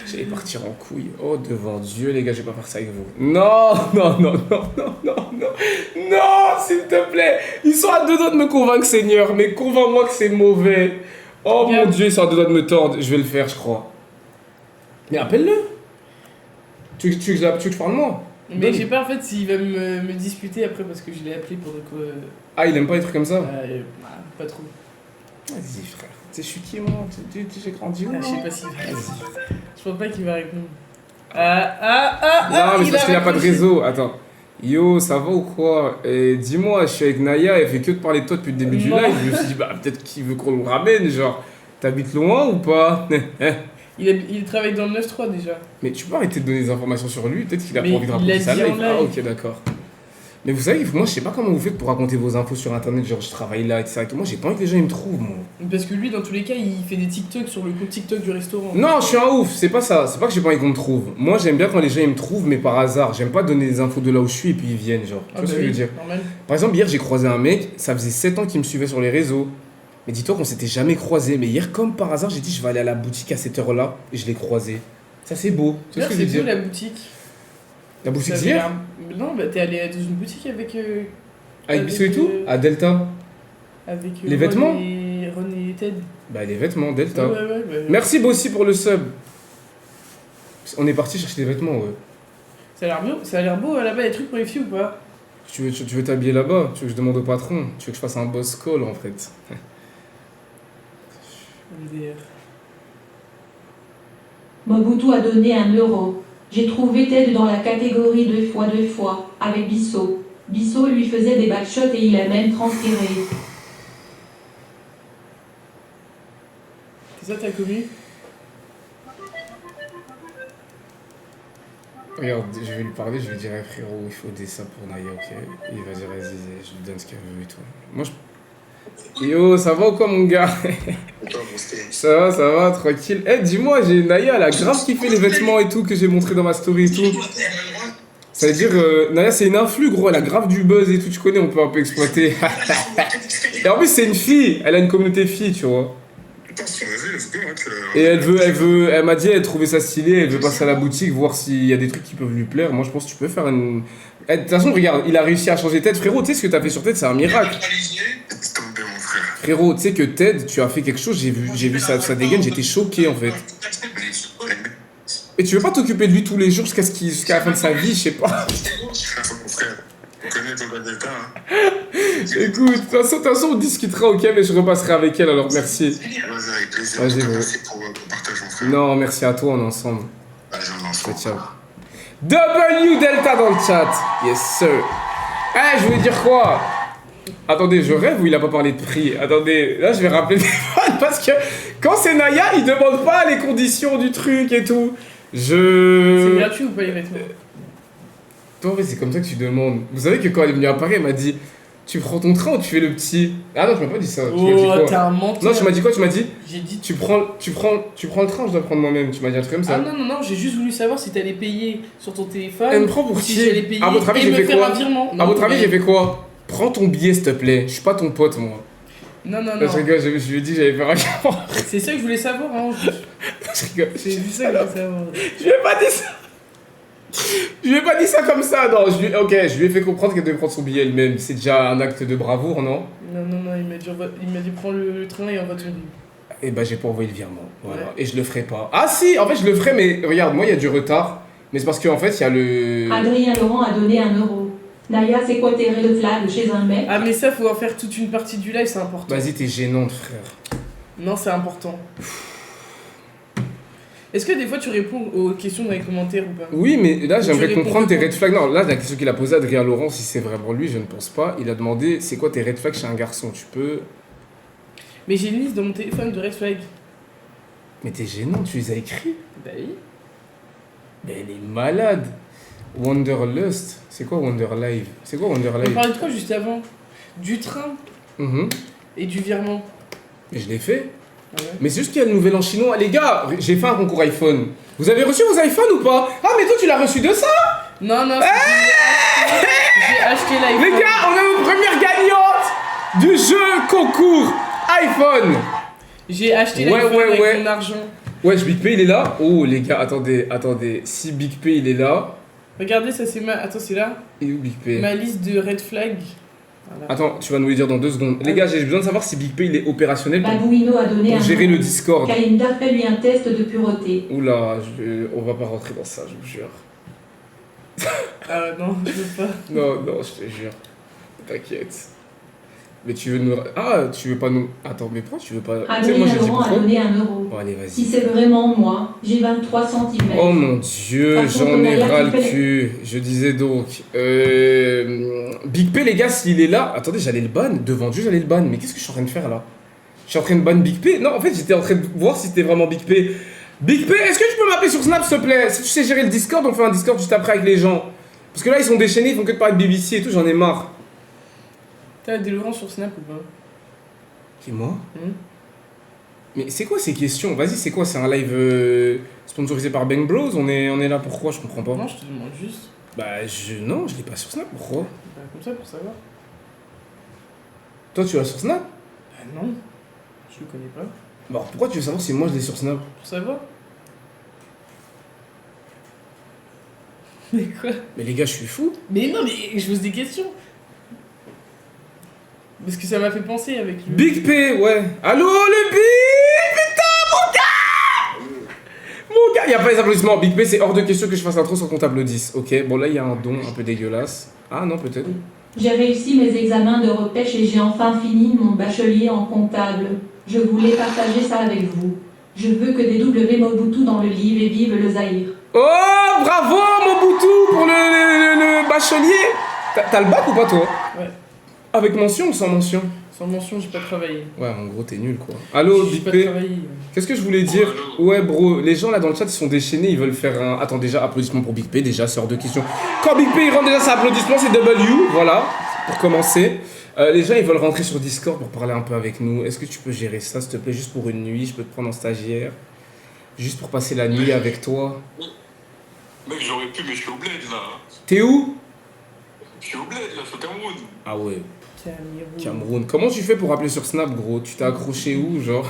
J'allais partir en couille. Oh, devant Dieu, les gars, je vais pas faire ça avec vous. Non, s'il te plaît. Ils sont à 2 doigts de me convaincre, Seigneur. Mais convainc-moi que c'est mauvais. Oh mon Regarde. Dieu, ils sont à 2 doigts de me tordre. Je vais le faire, je crois. Mais appelle-le. Tu veux que je parle moi? Mais je sais pas en fait s'il va me disputer après parce que je l'ai appelé pour de quoi. Ah, il aime pas les trucs comme ça? Pas trop. Vas-y, frère. Tu sais, je suis qui, moi? J'ai grandi où? Ah, je sais pas s'il va. Vas-y. Je pense pas qu'il va répondre. Non, mais c'est parce qu'il a pas de réseau. Attends. Yo, ça va ou quoi? Dis-moi, je suis avec Naya, elle fait que de parler de toi depuis le début du Non. live. Je me suis dit, bah peut-être qu'il veut qu'on le ramène, genre. T'habites loin ou pas? Il travaille dans le 9-3 déjà. Mais tu peux arrêter de donner des informations sur lui? Peut-être qu'il a Mais pas envie de il raconter l'a sa dit en life. Ah, live. ok, d'accord. Mais vous savez, moi je sais pas comment vous faites pour raconter vos infos sur internet, genre je travaille là, etc. Moi j'ai pas envie que les gens ils me trouvent, moi. Parce que lui, dans tous les cas, il fait des TikTok sur le compte TikTok du restaurant. Non, je suis un ouf, c'est pas ça. C'est pas que j'ai pas envie qu'on me trouve. Moi j'aime bien quand les gens ils me trouvent, mais par hasard. J'aime pas donner des infos de là où je suis et puis ils viennent, genre. Tu vois ce que je veux dire? Normal. Par exemple, hier j'ai croisé un mec, ça faisait 7 ans qu'il me suivait sur les réseaux. Mais dis-toi qu'on s'était jamais croisé. Mais hier, comme par hasard, j'ai dit je vais aller à la boutique à cette heure-là et je l'ai croisé. Ça c'est beau. Tu vois ce que je veux C'est beau dire? la boutique. La boutique Ça avait d'hier? l'air- Non, bah t'es allé dans une boutique avec. Avec Bissot et tout? À Delta? Avec Les vêtements Ron et Ted. Bah les vêtements, Delta. Ouais. Merci Bossy pour le sub. On est parti chercher des vêtements, ouais. Ça a l'air beau là-bas, les trucs pour les filles ou pas? Tu veux t'habiller là-bas? Tu veux que je demande au patron? Tu veux que je fasse un boss call en fait? MDR. Mobutu a donné 1 euro. J'ai trouvé Ted dans la catégorie 2 fois, avec Bissot. Bissot lui faisait des backshots et il a même transpiré. C'est ça ta commu? Regarde, je vais lui parler, je lui dirai frérot, il faut des ça pour Naya, ok? Et il va dire vas-y, je lui donne ce qu'elle veut et tout. Moi je. Yo, ça va ou quoi mon gars? Ça va, tranquille. Eh, dis-moi, j'ai Naya, elle a grave kiffé les vêtements et tout que j'ai montré dans ma story et tout. Ça veut dire, Naya c'est une influe gros, elle a grave du buzz et tout, tu connais, on peut un peu exploiter. Et en plus c'est une fille, elle a une communauté fille, tu vois. Et elle m'a dit, elle trouvait ça stylé, elle veut passer à la boutique, voir s'il y a des trucs qui peuvent lui plaire. Moi je pense que tu peux faire une... Eh, de toute façon, regarde, il a réussi à changer Ted, frérot, tu sais ce que t'as fait sur Ted, c'est un miracle. Frérot, tu sais que Ted, tu as fait quelque chose, j'ai vu sa dégaine, j'étais choqué en fait. Et tu veux pas t'occuper de lui tous les jours jusqu'à la fin de sa vie, je sais pas. Écoute, de toute façon, on discutera, ok, mais je repasserai avec elle, alors merci. Vas-y, avec plaisir. Vas-y, Merci pour le partage, mon frère. Non, merci à toi, on est ensemble. Vas-y, on est ensemble. Ciao. W Delta dans le chat. Yes, sir. Eh, je voulais dire quoi? Attendez, je rêve ou il a pas parlé de prix? Attendez, là, je vais rappeler des fans parce que quand c'est Naya, il demande pas les conditions du truc et tout. C'est gratuit ou pas les vêtements? Toi, en fait, c'est comme ça que tu demandes. Vous savez que quand elle est venue à Paris, elle m'a dit tu prends ton train ou tu fais le petit? Ah non, tu m'as pas dit ça. Tu m'as dit Oh, quoi? t'es un menteur. Non, tu m'as dit quoi? Tu m'as dit J'ai dit. tu prends le train, je dois prendre moi-même. Tu m'as dit un truc comme ça. Ah non, j'ai juste voulu savoir si t'allais payer sur ton téléphone. Elle me prend pour ou si qui? j'allais payer À votre avis, et j'ai me fait faire quoi? un virement. À Non, votre avis, mais- j'ai fait quoi? Prends ton billet, s'il te plaît. Je suis pas ton pote, moi. Non. Je rigole, je lui ai dit que j'allais faire un virement. C'est ça que je voulais savoir, hein. Je rigole. C'est juste ça que je voulais savoir. Je lui ai pas dit ça. Je lui ai pas dit ça comme ça, non. Ok, je lui ai fait comprendre qu'elle devait prendre son billet elle-même. C'est déjà un acte de bravoure, non? Non, il m'a dit prends le train et envoie ton billet. Eh ben, j'ai pas envoyé le virement. Voilà. Ouais. Et je le ferai pas. Ah si, en fait, je le ferai, mais regarde, moi, il y a du retard. Mais c'est parce qu'en fait, il y a le... Adrien Laurent a donné 1 euro. Naya, c'est quoi tes red flags chez un mec? Ah mais ça, faut en faire toute une partie du live, c'est important. Vas-y, t'es gênante, frère. Non, c'est important. Est-ce que des fois tu réponds aux questions dans les commentaires ou pas? Oui, mais là, j'aimerais réponds comprendre tes comment? red flags. Non, là, la question qu'il a posée à Adrien Laurent, si c'est vraiment lui, je ne pense pas. Il a demandé, c'est quoi tes red flags chez un garçon? Tu peux... Mais j'ai une liste dans mon téléphone de red flags. Mais t'es gênant, tu les as écrits? Bah oui. Mais elle est malade. Wanderlust. C'est quoi Wanderlive? C'est quoi On Wanderlive? parlait de quoi juste avant? Du train et du virement. Mais je l'ai fait. Ah ouais. Mais c'est juste qu'il y a le nouvel an chinois. Les gars, j'ai fait un concours iPhone. Vous avez reçu vos iPhones ou pas? Ah, mais toi, tu l'as reçu de ça? Non, j'ai acheté l'iPhone. Les gars, on est aux premières gagnantes du jeu concours iPhone. J'ai acheté Ouais, l'iPhone ouais, avec ouais. mon argent. Wesh, Big P, il est là? Oh, les gars, attendez. Si Big P, il est là... Regardez, ça c'est ma... Attends, c'est là. Il est où Big P? Ma liste de red flags. Voilà. Attends, tu vas nous le dire dans 2 secondes. Les gars, j'ai besoin de savoir si Big P, il est opérationnel Babouino a donné pour 1 gérer euro. le Discord. Kalinda, fais-lui un test de pureté. Oula, on va pas rentrer dans ça, je vous jure. Ah non, je veux pas. Non, je te jure. T'inquiète. Mais tu veux nous... Ah, tu veux pas nous... Attends, mais pourquoi tu veux pas... Tu sais, moi, Adrien j'ai dit Laurent a pourquoi. donné 1 euro. Bon, allez, Si vas-y. c'est vraiment moi, j'ai 23 cm. Oh mon dieu, Par contre, j'en ai Naya, ras le tu fais- cul. Je disais donc... Big P, les gars, s'il est là... Attendez, j'allais le ban. Devant Dieu, j'allais le ban. Mais qu'est-ce que je suis en train de faire, là? Je suis en train de ban Big P? Non, en fait, j'étais en train de voir si c'était vraiment Big P. Big P, est-ce que tu peux m'appeler sur Snap, s'il te plaît? Si tu sais gérer le Discord, on fait un Discord juste après avec les gens. Parce que là, ils sont déchaînés, ils font que de parler de BBC et tout, j'en ai marre. T'as des Laurent sur Snap ou pas? Qui, moi? Hmm. Mais c'est quoi ces questions? Vas-y, c'est quoi? C'est un live sponsorisé par Bang Bros? On est là pourquoi? Je comprends pas. Non, je te demande juste. Bah, non, je l'ai pas sur Snap, pourquoi? Bah, comme ça pour savoir. Toi, tu l'as sur Snap? Bah non, je le connais pas. Bah, alors pourquoi tu veux savoir si moi je l'ai sur Snap? Pour savoir. Mais quoi? Mais les gars, je suis fou. Mais non, mais je pose des questions. Parce que ça m'a fait penser avec le... Big P, ouais. Allô, le Big! Putain, mon gars, y a pas les applaudissements. Big P, c'est hors de question que je fasse l'intro sur comptable 10. Ok, bon, là, il y a un don un peu dégueulasse. Ah non, peut-être. J'ai réussi mes examens de repêche et j'ai enfin fini mon bachelier en comptable. Je voulais partager ça avec vous. Je veux que des W Mobutu dans le livre et vive le Zaïre. Oh, bravo, Mobutu, pour le bachelier. T'as le bac ou pas, toi? Ouais. Avec mention ou sans mention? Sans mention, j'ai pas travaillé. Ouais, en gros, t'es nul, quoi. Allô, J'ai Big pas P? travaillé. Qu'est-ce que je voulais dire? Ouais, bro, les gens là dans le chat, ils sont déchaînés, ils veulent faire un... Attends, déjà, applaudissements pour Big P, déjà, c'est hors de question. Quand Big P, il rentre déjà, c'est applaudissement, c'est W, voilà, pour commencer. Les gens, ils veulent rentrer sur Discord pour parler un peu avec nous. Est-ce que tu peux gérer ça, s'il te plaît, juste pour une nuit? Je peux te prendre en stagiaire. Juste pour passer la nuit avec toi. Mec, j'aurais pu, mais je suis au bled là. T'es où? Je suis au bled là, je suis au Cameroun. Ah ouais, Cameroun. Cameroun. Comment tu fais pour appeler sur Snap, gros? Tu t'es accroché où, genre,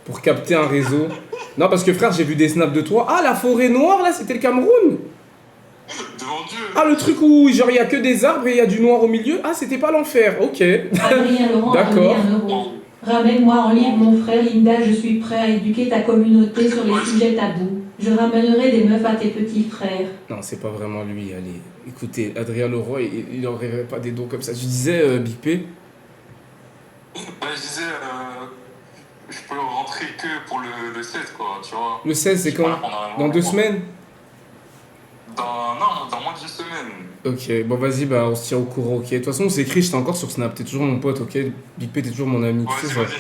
pour capter un réseau? Non, parce que frère, j'ai vu des snaps de toi. Ah, la forêt noire, là, c'était le Cameroun? Devant Dieu. Ah, le truc où, genre, il y a que des arbres et il y a du noir au milieu? Ah, c'était pas l'enfer, ok. Adrien Laurent a donné D'accord. 1 euro. Ramène-moi en livre mon frère Linda, je suis prêt à éduquer ta communauté sur les sujets tabous. Je ramènerai des meufs à tes petits frères. Non, c'est pas vraiment lui, allez. Écoutez, Adrien Leroy, il en rêverait pas des dons comme ça. Je disais, Big P. Bah, je disais, je peux rentrer que pour le 16 quoi, tu vois. Le 16, c'est quand? Dans 2 semaines? Non, dans moins d'1 semaine. Ok, bon vas-y, bah on se tient au courant, ok. De toute façon, on s'écrit, j'étais encore sur Snap, t'es toujours mon pote, ok. Big P, t'es toujours mon ami, tu sais Vas-y, ça.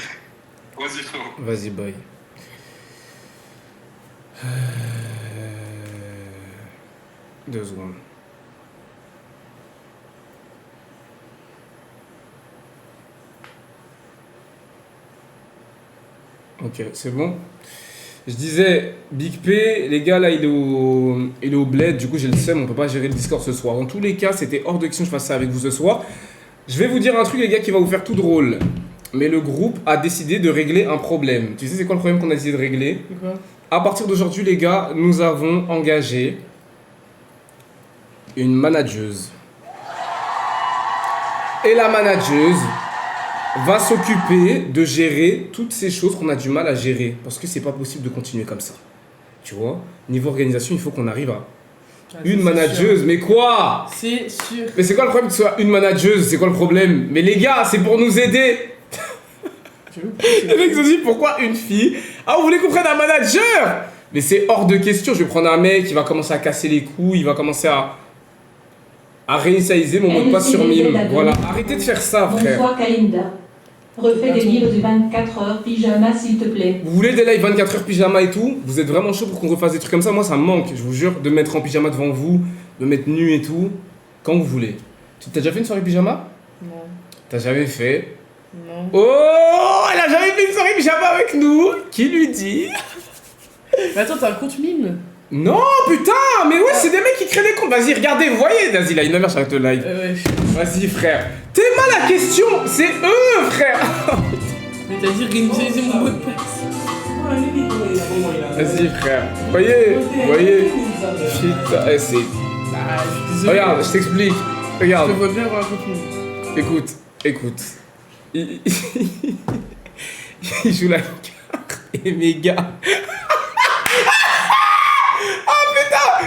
vas-y. Vas-y, frérot. Vas-y, bye. 2 secondes. Ok, c'est bon. Je disais, Big P, les gars, là, il est au bled, du coup, j'ai le seum, on peut pas gérer le Discord ce soir. Dans tous les cas, c'était hors de question que je fasse ça avec vous ce soir. Je vais vous dire un truc, les gars, qui va vous faire tout drôle. Mais le groupe a décidé de régler un problème. Tu sais, c'est quoi le problème qu'on a décidé de régler? C'est quoi? À partir d'aujourd'hui, les gars, nous avons engagé une manageuse. Et la manageuse va s'occuper de gérer toutes ces choses qu'on a du mal à gérer. Parce que c'est pas possible de continuer comme ça. Tu vois? Niveau organisation, il faut qu'on arrive à une manageuse. Mais quoi? C'est sûr. Mais c'est quoi le problème que ce soit une manageuse? C'est quoi le problème? Mais les gars, c'est pour nous aider. Les mecs se disent pourquoi une fille? Ah, vous voulez qu'on prenne un manager? Mais c'est hors de question. Je vais prendre un mec, il va commencer à casser les couilles, il va commencer à réinitialiser mon mot de passe sur Mime. Voilà, arrêtez de faire ça, frère. Bonsoir Kalinda. Refais des livres de 24 heures pyjama s'il te plaît. Vous voulez des lives 24 heures pyjama et tout? Vous êtes vraiment chaud pour qu'on refasse des trucs comme ça? Moi, ça me manque, je vous jure, de me mettre en pyjama devant vous, de me mettre nu et tout, quand vous voulez. T'as déjà fait une soirée pyjama? Non. T'as jamais fait? Non. Oh, elle a jamais fait une soirée pyjama avec nous? Qui lui dit? Mais attends, t'as un compte mime? Non, putain, mais ouais, c'est des mecs qui créent des comptes. Vas-y, regardez, vous voyez, vas-y, là, il merde, j'arrête le live. Ouais. Vas-y, frère. T'es mal la question, c'est eux, frère. Mais t'as dit réinitialiser mon mot de passe. Vas-y, frère. Voyez, putain, c'est... Ah, je suis désolé. Regarde, je t'explique. Je Regarde, te vois bien avoir un compte mime. écoute. Il joue la carte et mes gars.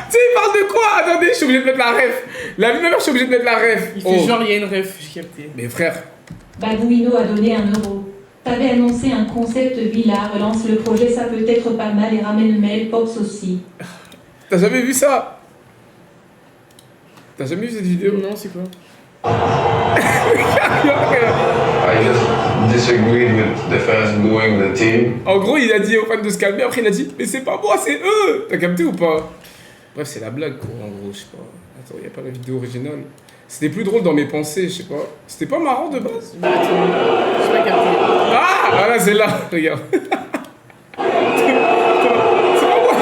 Tu sais, il parle de quoi? Attendez, je suis obligé de mettre la ref. La vie de ma mère, je suis obligé de mettre la ref. Il fait genre, il y a une ref, j'ai capté. Mais frère, Babouino a donné 1 euro. T'avais annoncé un concept villa, relance le projet, ça peut être pas mal et ramène Mel Pops aussi. t'as jamais vu ça? T'as jamais vu cette vidéo? Non, c'est quoi? I just disagreed with the fans booing the team. En gros, il a dit aux fans de se calmer, après il a dit mais c'est pas moi, c'est eux. T'as capté ou pas? Bref, c'est la blague quoi, en gros, je sais pas. Attends, y a pas la vidéo originale. C'était plus drôle dans mes pensées, je sais pas. C'était pas marrant de base. Bah attends, j'ai pas capté. Ah, voilà, c'est là, regarde. C'est pas moi.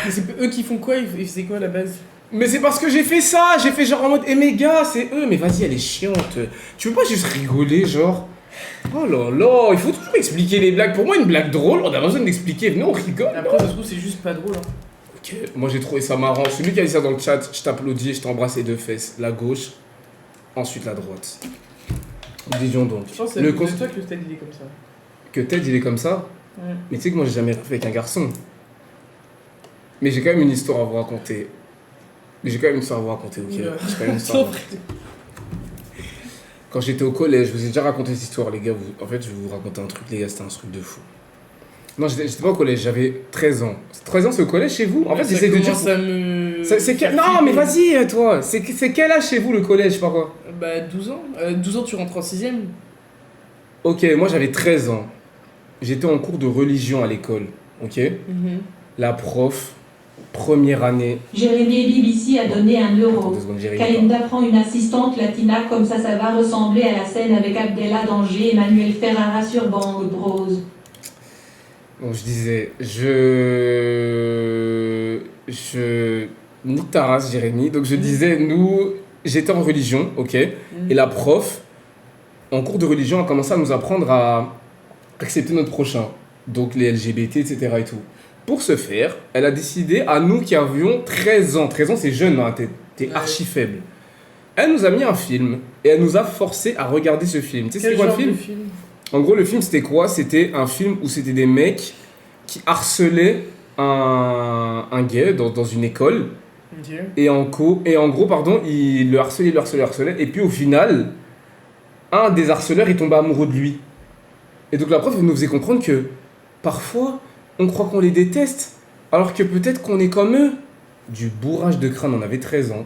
Mais c'est eux qui font quoi? Ils faisaient quoi à la base? Mais c'est parce que j'ai fait ça, j'ai fait genre en mode, eh mes gars, c'est eux, mais vas-y, elle est chiante. Tu peux pas juste rigoler, genre. Oh là là, il faut toujours expliquer les blagues. Pour moi, une blague drôle, on a besoin d'expliquer. Venez, on rigole. Après, ça se trouve, c'est juste pas drôle. Hein. Ok, moi j'ai trouvé ça marrant. Celui qui a dit ça dans le chat, je t'applaudis et je t'embrasse les 2 fesses. La gauche, ensuite la droite. Disions donc. Je pense que Le c'est toi que Ted il est comme ça. Que Ted il est comme ça. Ouais. Mais tu sais que moi j'ai jamais fait avec un garçon. Mais j'ai quand même une histoire à vous raconter. Ok? Ouais. J'ai quand même une histoire à vous raconter. Quand j'étais au collège, je vous ai déjà raconté cette histoire, les gars. En fait, je vais vous raconter un truc, les gars, c'était un truc de fou. Non, j'étais pas au collège, j'avais 13 ans. 13 ans, c'est au collège chez vous? En fait, j'essaie de dire. Ça me C'est quel... Non, mais vas-y, toi. C'est quel âge chez vous, le collège, je sais pas quoi? Bah, 12 ans. 12 ans, tu rentres en 6ème. Ok, moi j'avais 13 ans. J'étais en cours de religion à l'école, ok? La prof, première année... Jérémy BBC a donné 1 euro. 2 secondes, Jérémy. Kalinda prend une assistante latina, comme ça va ressembler à la scène avec Abdella Danger et Manuel Ferrara sur Bang Bros. Donc je disais, nique ta race, Jérémy. Donc je disais, j'étais en religion, ok? Et la prof, en cours de religion, a commencé à nous apprendre à accepter notre prochain. Donc les LGBT, etc. et tout. Pour ce faire, elle a décidé, à nous qui avions 13 ans, 13 ans c'est jeune, hein, t'es archi faible. Elle nous a mis un film et elle nous a forcé à regarder ce film. Tu sais c'est quoi le film? En gros, le film c'était quoi? C'était un film où c'était des mecs qui harcelaient un gay dans une école. Okay. Et en gros, ils le harcelaient. Et puis au final, un des harceleurs est tombé amoureux de lui. Et donc la prof nous faisait comprendre que parfois, on croit qu'on les déteste, alors que peut-être qu'on est comme eux. Du bourrage de crâne, on avait 13 ans.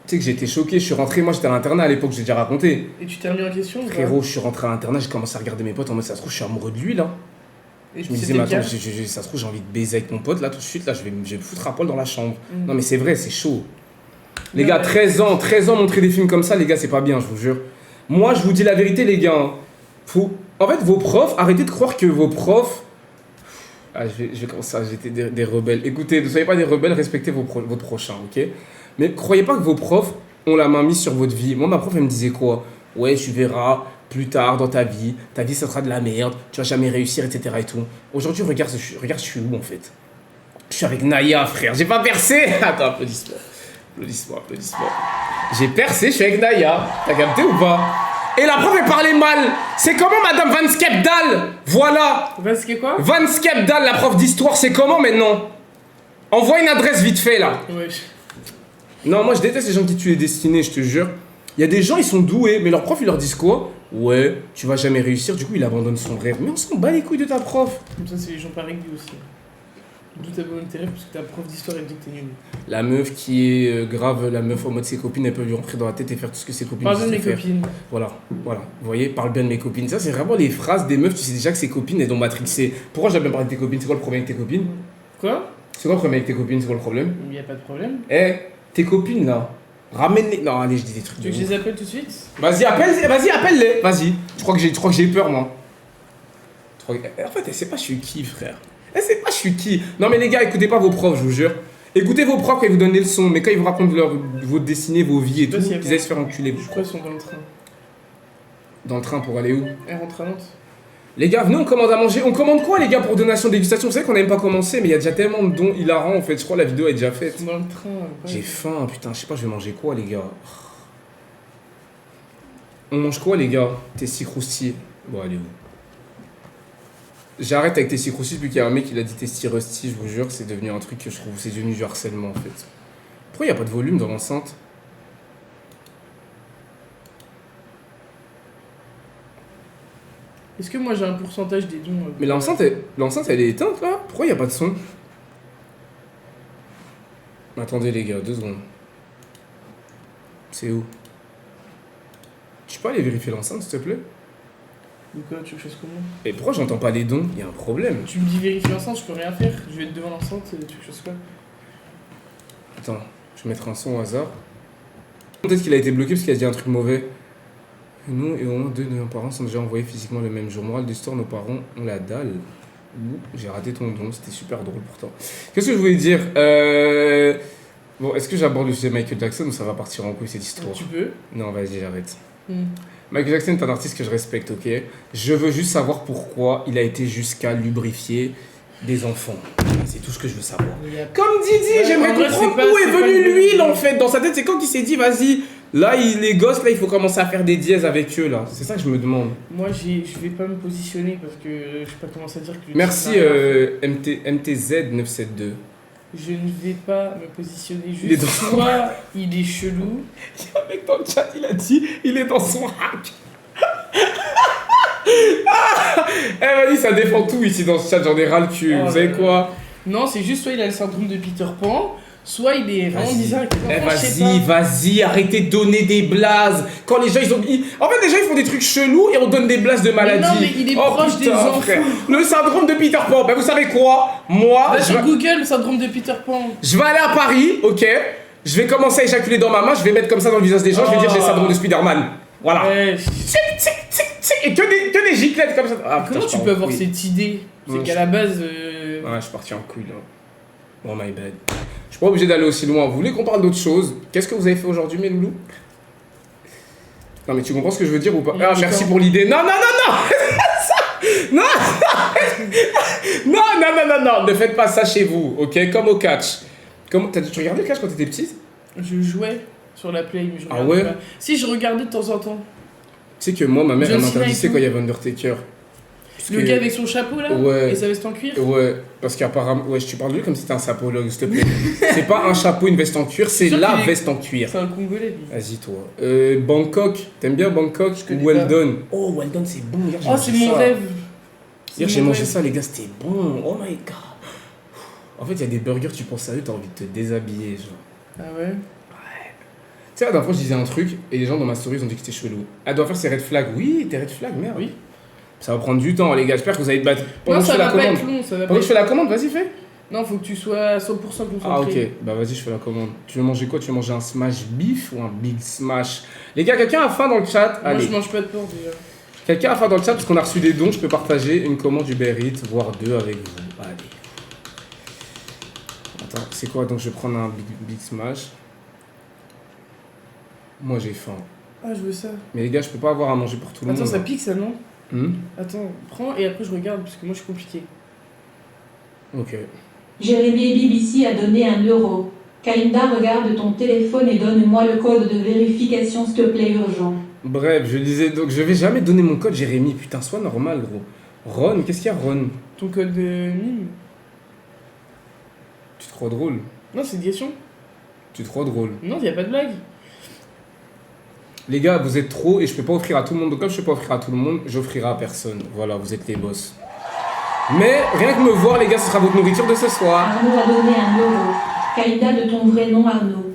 Tu sais que j'étais choqué, je suis rentré, moi j'étais à l'internat à l'époque, j'ai déjà raconté. Et tu t'es remis en question? Frérot, je suis rentré à l'internat, j'ai commencé à regarder mes potes en mode ça se trouve, je suis amoureux de lui là. Et je me disais, mais attends, ça se trouve, j'ai envie de baiser avec mon pote là tout de suite, là je vais me foutre à poil dans la chambre. Non mais c'est vrai, c'est chaud. Les gars, 13 ans, montrer des films comme ça, les gars, c'est pas bien, je vous jure. Moi, je vous dis la vérité, les gars. En fait, vos profs, arrêtez de croire que vos profs. Ah, je vais commencer à jeter des rebelles. Écoutez, ne soyez pas des rebelles, respectez votre prochain, ok? Mais croyez pas que vos profs ont la main mise sur votre vie. Moi, ma prof, elle me disait quoi? Ouais, tu verras plus tard dans ta vie ça sera de la merde, tu vas jamais réussir, etc. et tout. Aujourd'hui, regarde, je suis où en fait? Je suis avec Naya, frère. J'ai pas percé. Attends, applaudisse-moi. J'ai percé, je suis avec Naya. T'as capté ou pas? Et la prof, elle parlait mal. C'est comment, Madame Van Skepdal? Voilà. Quoi? Van Skepdal, la prof d'histoire, c'est comment maintenant? Envoie une adresse vite fait, là. Ouais. Non, moi, je déteste les gens qui tuent les destinées, je te jure. Il y a des gens, ils sont doués, mais leurs profs, ils leur disent quoi? Ouais, tu vas jamais réussir, du coup, il abandonne son rêve. Mais on s'en bat les couilles de ta prof. Comme ça, c'est les gens pas réglés aussi. D'où t'as besoin de tes rêves, parce que ta prof d'histoire, elle dit que t'es nul. La meuf qui est grave, la meuf en mode ses copines, elle peut lui rentrer dans la tête et faire tout ce que ses copines Parle bien de mes faire. copines. Voilà. Vous voyez, parle bien de mes copines. Ça, c'est vraiment les phrases des meufs, tu sais déjà que ses copines, elles ont matrixé. Pourquoi j'ai bien parlé de tes copines? C'est quoi le problème avec tes copines? Quoi? C'est quoi le problème avec tes copines? C'est quoi le problème? Il y a pas de problème. Tes copines là, ramène-les. Non, allez, je dis des trucs. Tu veux que je les appelle tout de suite? Vas-y, appelle-les. Vas-y. Je crois que j'ai peur, moi. En fait, elle sait pas je suis qui, frère. Elle sait pas je suis qui. Non, mais les gars, écoutez pas vos profs, je vous jure. Écoutez vos profs quand ils vous donnent des leçons, mais quand ils vous racontent vos destinées, vos vies et tout, ils aillent se faire enculer. Je crois qu'ils sont dans le train. Dans le train pour aller où? Elle rentre à Nantes. Les gars, venez, on commande à manger. On commande quoi, les gars, pour donation dégustation? Vous savez qu'on n'a même pas commencé, mais il y a déjà tellement de dons hilarants en fait. Je crois que la vidéo est déjà faite. Dans le train. Ouais. J'ai faim, putain, je sais pas, je vais manger quoi, les gars? On mange quoi, les gars? Testis croustillés. Bon, allez, où? J'arrête avec testis croustillés depuis qu'il y a un mec qui a dit testis rusty, je vous jure, c'est devenu un truc que je trouve, c'est devenu du harcèlement en fait. Pourquoi il n'y a pas de volume dans l'enceinte? Est-ce que moi j'ai un pourcentage des dons? Mais l'enceinte elle est éteinte là? Pourquoi il n'y a pas de son? Attendez les gars, 2 secondes. C'est où? Tu peux aller vérifier l'enceinte s'il te plaît? Ou quoi, tu veux que je fasse comment? Et pourquoi j'entends pas les dons? Il y a un problème. Tu me dis vérifier l'enceinte, je peux rien faire. Je vais être devant l'enceinte, tu veux que je fasse quoi? Attends, je vais mettre un son au hasard. Peut-être qu'il a été bloqué parce qu'il a dit un truc mauvais. Nous et au moins 2 de nos parents sont déjà envoyés physiquement le même jour. Morale de l'histoire, nos parents ont la dalle. Ouh, j'ai raté ton don, c'était super drôle pourtant. Qu'est-ce que je voulais dire? Bon, est-ce que j'aborde le sujet Michael Jackson ou ça va partir en couille cette histoire? Tu peux. Non, vas-y, j'arrête. Michael Jackson est un artiste que je respecte, ok? Je veux juste savoir pourquoi il a été jusqu'à lubrifier des enfants. C'est tout ce que je veux savoir. Comme Didi, j'aimerais comprendre où est venue l'huile en fait. Dans sa tête, c'est quand il s'est dit, vas-y, là, les gosses, là, il faut commencer à faire des dièses avec eux, là. C'est ça que je me demande. Moi, je vais pas me positionner parce que je vais pas commencer à dire que... Merci, MTZ972. Je ne vais pas me positionner Il est juste. dans- Soit il est chelou. Il y a un mec dans le chat, il a dit, il est dans son hack. Vas-y, ça défend tout ici dans ce chat, j'en ai ras le cul. Oh Vous savez là quoi? Non, c'est juste soit il a le syndrome de Peter Pan, soit il est vraiment Vas-y. bizarre avec les enfants, je sais Vas-y, pas. vas-y, arrêtez de donner des blazes. Quand les gens, En fait, les gens, ils font des trucs chelous et on donne des blazes de maladie. non, mais il est oh, proche putain, des enfants. frère. Le syndrome de Peter Pan. Ben, vous savez quoi? Moi, Va je sur vais... Google, le syndrome de Peter Pan. je vais aller à Paris, ok? Je vais commencer à éjaculer dans ma main, je vais mettre comme ça dans le visage des gens, je vais dire j'ai le syndrome de Spider-Man. Voilà. Ouais. Tic, tic, tic, tic. Et que des giclettes comme ça. Ah, putain, Comment je tu pars peux en avoir couille. cette idée? C'est Ouais, qu'à la base. Ouais, je suis parti en couille là. Oh my bad. Je suis pas obligé d'aller aussi loin. Vous voulez qu'on parle d'autre chose? Qu'est-ce que vous avez fait aujourd'hui, mes loulous? Non, mais tu comprends ce que je veux dire ou pas? Ah, D'accord. merci pour l'idée. Non, non, non, non! Non! Non, non, non, non, non! Ne faites pas ça chez vous, ok? Comme au catch. Tu regardais le catch quand t'étais petite? Je jouais sur la Play, mais je Ah regardais ouais? pas. Si, je regardais de temps en temps. Tu sais que moi, ma mère, elle John Cena m'interdisait et tout. quand il y avait Undertaker. Parce Le que- gars avec son chapeau là Ouais. et sa veste en cuir. Ouais, parce qu'apparemment... Ouais, tu parles de lui comme si c'était un sapologue, s'il te plaît. C'est pas un chapeau, une veste en cuir, c'est sûr la qu'il est- veste en cuir. C'est un Congolais lui. Vas-y, toi. Bangkok, t'aimes bien Bangkok connais ou Well pas. Done? Oh, Well Done, c'est bon. Hier, j'ai Oh, mangé c'est mon ça. rêve. C'est Hier, j'ai mon mangé rêve. ça, les gars, c'était bon. Oh my god. En fait, il y a des burgers, tu penses à eux, t'as envie de te déshabiller, genre. Ah ouais? Tu sais, la dernière fois, je disais un truc et les gens dans ma story ils ont dit que c'était chelou. Elle doit faire ses red flags. Oui, tes red flags, merde. Oui. Ça va prendre du temps, les gars. J'espère que vous allez te battre. Pendant Non, que je ça fais la va pas commande. être long, ça va pas Pendant que je être fais la commande, vas-y, fais. Non, faut que tu sois à 100% concentré. Ah, ok. Bah, vas-y, je fais la commande. Tu veux manger quoi? Tu veux manger un smash beef ou un big smash? Les gars, quelqu'un a faim dans le chat? Moi, Allez. je mange pas de porc déjà. Quelqu'un a faim dans le chat parce qu'on a reçu des dons. Je peux partager une commande Uber Eats, voire deux avec vous. Allez. Attends, c'est quoi? Donc, je vais prendre un big smash. Moi, j'ai faim. Ah, je veux ça. Mais les gars, je peux pas avoir à manger pour tout le Attends, monde. ça pique ça, non? Hmm. Attends, prends et après je regarde parce que moi je suis compliqué. Ok. Jérémy BBC a donné 1 euro. Kainda, regarde ton téléphone et donne-moi le code de vérification, s'il te plaît, urgent. Bref, je disais donc, je vais jamais donner mon code, Jérémy. Putain, sois normal, gros. Ron, qu'est-ce qu'il y a, Ron? Ton code de mime? Tu te crois drôle? Non, c'est une question. Tu te crois drôle? Non, y a pas de blague. Les gars, vous êtes trop et je peux pas offrir à tout le monde. Donc, comme je peux pas offrir à tout le monde, j'offrirai à personne. Voilà, vous êtes les boss. Mais rien que me voir, les gars, ce sera votre nourriture de ce soir. Arnaud a donné 1 euro. Kaïda, de ton vrai nom Arnaud.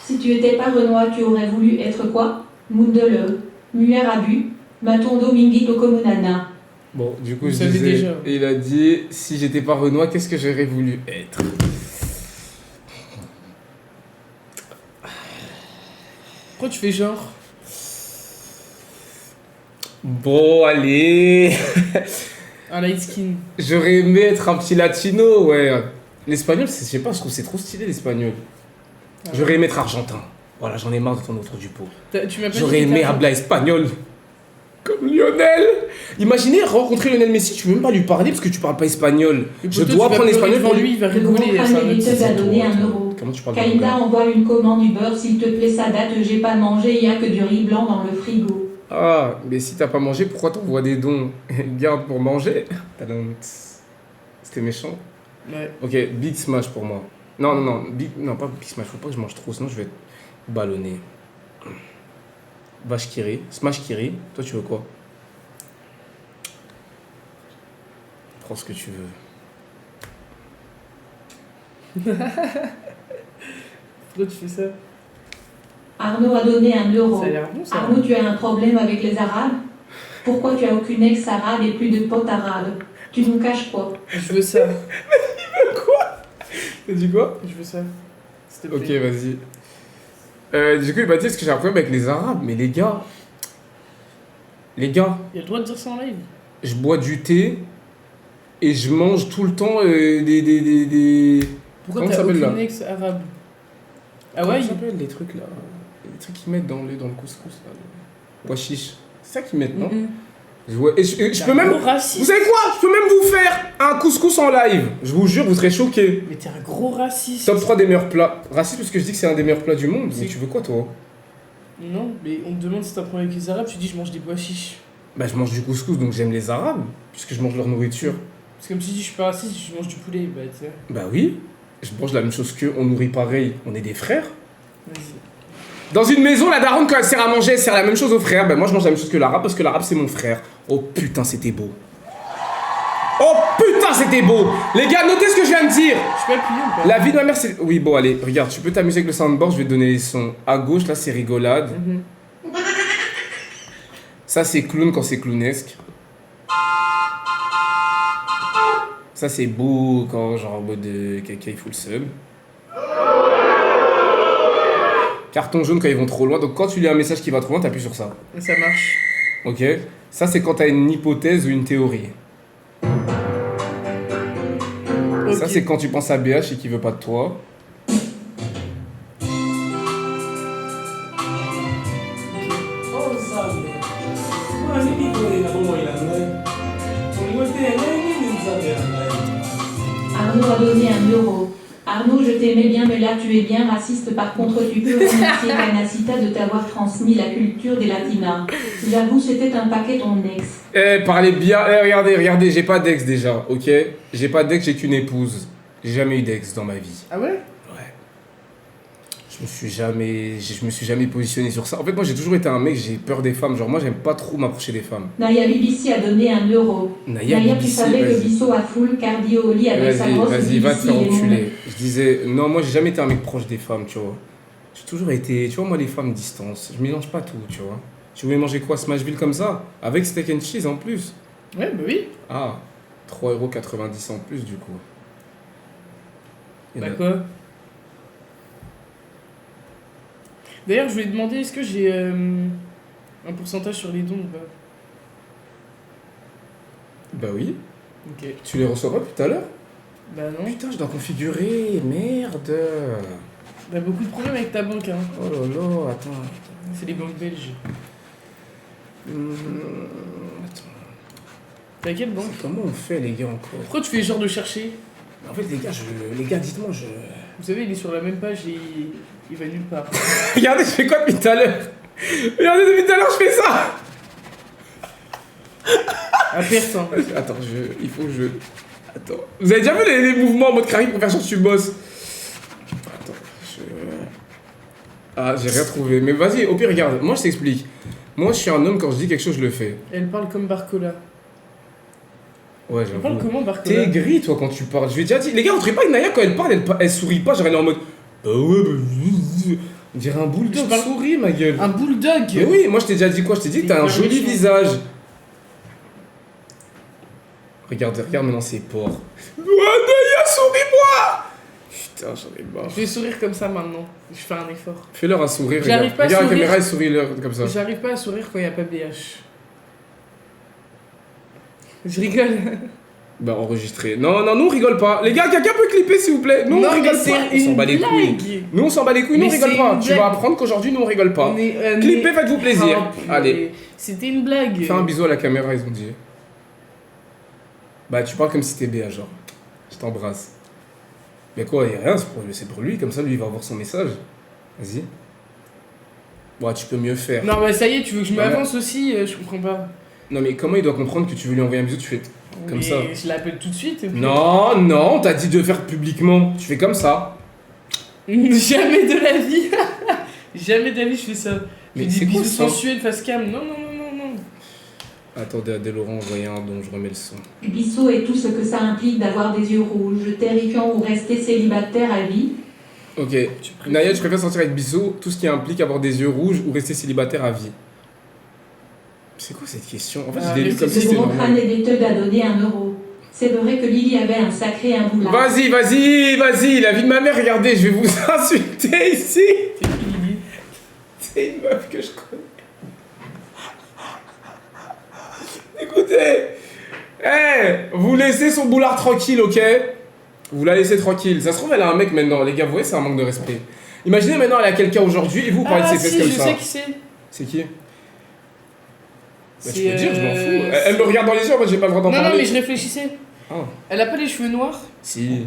Si tu étais pas Renoir, tu aurais voulu être quoi? Mundele, Muer Abu, Matondo Mingi Tokomunana. Bon, du coup, Vous je savez disais, déjà. et il a dit, si j'étais pas Renoir, qu'est-ce que j'aurais voulu être? Pourquoi tu fais genre? Bon, allez. Un light skin. J'aurais aimé être un petit latino, ouais. L'espagnol, je sais pas, je trouve que c'est trop stylé l'espagnol. Ah. J'aurais aimé être argentin. Voilà, j'en ai marre de tourner autour du pot. Tu m'as pas dit J'aurais que aimé t'étais hablar espagnol. Comme Lionel. Imaginez rencontrer Lionel Messi, tu peux même pas lui parler parce que tu parles pas espagnol. Mais Je plutôt, dois tu vas apprendre pleurer l'espagnol devant pour lui, il va Le gros rigoler. crâne c'est un autre mériteuse système. a donné 1 euro. Comment tu parles de Kaïda, Lionel? envoie une commande Uber, s'il te plaît, ça date, j'ai pas mangé, il y a que du riz blanc dans le frigo. Ah, mais si t'as pas mangé, pourquoi t'envoies des dons? Garde pour manger. Tadam. C'était méchant. Ouais. Ok, Big Smash pour moi. Non, non, non, non, pas Big Smash, faut pas que je mange trop, sinon je vais être ballonné. Vache Kiri, Smash Kiri, toi tu veux quoi? Prends ce que tu veux. Pourquoi tu fais ça? Arnaud a donné 1 euro. Ça a l'air bon ça. Arnaud, tu as un problème avec les Arabes? Pourquoi tu as aucune ex-arabe et plus de potes arabes? Tu nous caches quoi? Je veux ça. T'as dit quoi? Je veux ça. S'il te Ok, plaît. vas-y. Du coup, il m'a dit, est-ce que j'ai un problème avec les Arabes? Mais les gars, Il a le droit de dire ça en live. je bois du thé et je mange tout le temps des... Pourquoi Comment t'as ça s'appelle, aucune là ex arabe? Ah Comment ouais? ça s'appelle les trucs là? Les trucs qu'ils mettent dans le couscous là. Le washish. C'est ça qu'ils mettent, non? Ouais, et je peux même... Vous Raciste. savez quoi? Je peux même vous faire un couscous en live. Je vous jure, vous serez choqués. Mais t'es un gros raciste. Top 3 des meilleurs plats. Raciste parce que je dis que c'est un des meilleurs plats du monde. C'est- Mais tu veux quoi toi? Non, mais on te demande si t'as un problème avec les arabes, tu dis je mange des pois chiches. Bah je mange du couscous donc j'aime les Arabes. Puisque je mange leur nourriture. C'est comme si je dis je suis pas raciste, je mange du poulet. Bah tu sais. Bah oui. Je mange la même chose qu'eux. On nourrit pareil. On est des frères. Vas-y. Dans une maison, la daronne, quand elle sert à manger, elle sert la même chose aux frères. Ben moi, je mange la même chose que l'arabe parce que l'arabe, c'est mon frère. Oh putain, c'était beau. Oh putain, c'était beau. Les gars, notez ce que je viens de dire. Je peux appuyer ou pas? La vie de ma mère, c'est... Oui, bon, allez, regarde, tu peux t'amuser avec le soundboard, je vais te donner les sons. À gauche, là, c'est rigolade. Ça, c'est clown quand c'est clownesque. Ça, c'est beau quand, genre, en mode quelqu'un, il fout le seum. Carton jaune quand ils vont trop loin. Donc, quand tu lis un message qui va trop loin, t'appuies sur ça. Et ça marche. Ok? Ça, c'est quand t'as une hypothèse ou une théorie. Ok. Ça, c'est quand tu penses à BH et qu'il veut pas de toi. Arnaud a donné 1 €. Arnaud, je t'aimais bien, mais là tu es bien raciste. Par contre, tu peux remercier Canacita de t'avoir transmis la culture des latinas. J'avoue, c'était un paquet ton ex. Parlez bien. Regardez, j'ai pas d'ex déjà, ok? J'ai pas d'ex, j'ai qu'une épouse. J'ai jamais eu d'ex dans ma vie. Ah ouais? Ouais. Je me suis jamais positionné sur ça. En fait, moi, j'ai toujours été un mec, j'ai peur des femmes. Genre, moi, j'aime pas trop m'approcher des femmes. Naya BBC a donné 1 €. Naya Naya, tu BBC, savais que vas-y. Bissot a full cardio au lit avec sa grosse Vas-y, va te BBC, faire il est mon enculer. Je disais, non, moi, j'ai jamais été un mec proche des femmes, tu vois. J'ai toujours été, tu vois, moi, les femmes distance. Je mélange pas tout, tu vois. Tu voulais manger quoi, Smashville comme ça? Avec steak and cheese en plus. Ouais, bah oui. Ah, 3,90 € en plus, du coup. Il y en a- Bah quoi? D'ailleurs, je voulais demander, est-ce que j'ai un pourcentage sur les dons ou pas? Bah oui. Ok. Tu les reçois pas depuis tout à l'heure? Bah non. Putain, je dois configurer. Merde. T'as beaucoup de problèmes avec ta banque, hein. Oh là là, attends. C'est les banques belges. Attends. T'as quelle banque? Comment on fait, les gars, encore? Pourquoi tu fais genre de chercher? En fait, les gars, dites-moi, je... Vous savez, il est sur la même page et il va nulle part. Regardez, je fais quoi depuis tout à l'heure? Regardez, depuis tout à l'heure, je fais ça. À perte, hein. Attends, il faut que je... Attends. Vous avez déjà vu les mouvements en mode carré pour faire genre tu bosses? Attends, Ah, j'ai rien trouvé. Mais vas-y, au pire, regarde, moi je t'explique. Moi, je suis un homme, quand je dis quelque chose, je le fais. Elle parle comme Barcola. Ouais, Elle parle j'avoue. comment Barcola? T'es gris, toi, quand tu parles. Je lui ai déjà dit, les gars, on dirait pas que Naya, quand elle parle, elle sourit pas. Genre, elle est en mode. Bah ouais, bah. On dirait un bulldog. Je parle- Souris, ma gueule. Un bulldog. Mais oui, moi, je t'ai déjà dit quoi? Je t'ai dit que t'as un Hyper joli méchant. visage. Regarde maintenant ses pores. Ouais, Naya, souris-moi! Putain, j'en ai marre. Je vais sourire comme ça maintenant. Je fais un effort. Fais-leur un sourire, J'arrive regarde. pas à Regarde la sourire. caméra et souris-leur comme ça. J'arrive pas à sourire quand il n'y a pas BH. Je rigole. Bah, enregistré. Non, nous on rigole pas. Les gars, quelqu'un peut clipper s'il vous plaît? Nous on Non, rigole mais c'est pas. On s'en une bat les couilles. blague. Nous on s'en bat les couilles, nous on Mais rigole c'est pas. une Tu blague. vas apprendre qu'aujourd'hui nous on rigole pas. On est- Clippez, faites-vous plaisir. Ah, purée. Allez. C'était une blague. Fais un bisou à la caméra, ils ont dit. Bah, tu parles comme si t'es BA, genre. Je t'embrasse. Mais quoi, y'a rien, c'est pour lui, comme ça lui il va avoir son message. Vas-y. Ouais, tu peux mieux faire. Non, bah ça y est, tu veux que je Ouais. m'avance aussi? Je comprends pas. Non, mais comment il doit comprendre que tu veux lui envoyer un bisou? Tu fais comme Mais ça. Je l'appelle tout de suite. et puis- Non, on t'a dit de faire publiquement. Tu fais comme ça. Jamais de la vie. Jamais de la vie, je fais ça. Mais Mais des c'est quoi bisous ça? sensuels face cam. Non. Attendez, Adèle Laurent, envoyez un don, je remets le son. Bissot et tout ce que ça implique d'avoir des yeux rouges, terrifiant ou rester célibataire à vie. Ok. Naya, tu préfères sortir avec Bissot, tout ce qui implique avoir des yeux rouges ou rester célibataire à vie? C'est quoi cette question? En fait, Ah, je l'ai lu mais comme c'est si Le c'était gros crâne normal. et des teubs a donné 1 €. C'est vrai que Lily avait un sacré imboulard. Vas-y, la vie de ma mère, regardez, je vais vous insulter ici. C'est qui, Lily? C'est une meuf que je connais. Écoutez, vous laissez son boulard tranquille, ok? Vous la laissez tranquille. Ça se trouve, elle a un mec maintenant. Les gars, vous voyez, c'est un manque de respect. Imaginez maintenant, elle a quelqu'un aujourd'hui et vous parlez de ses fesses si, comme je ça. sais qui c'est. C'est qui? Bah, tu C'est, peux dire, je m'en fous. c'est- Elle me regarde dans les yeux, moi j'ai pas le droit d'en Non, parler. mais je réfléchissais. Ah, Elle a pas les cheveux noirs? si.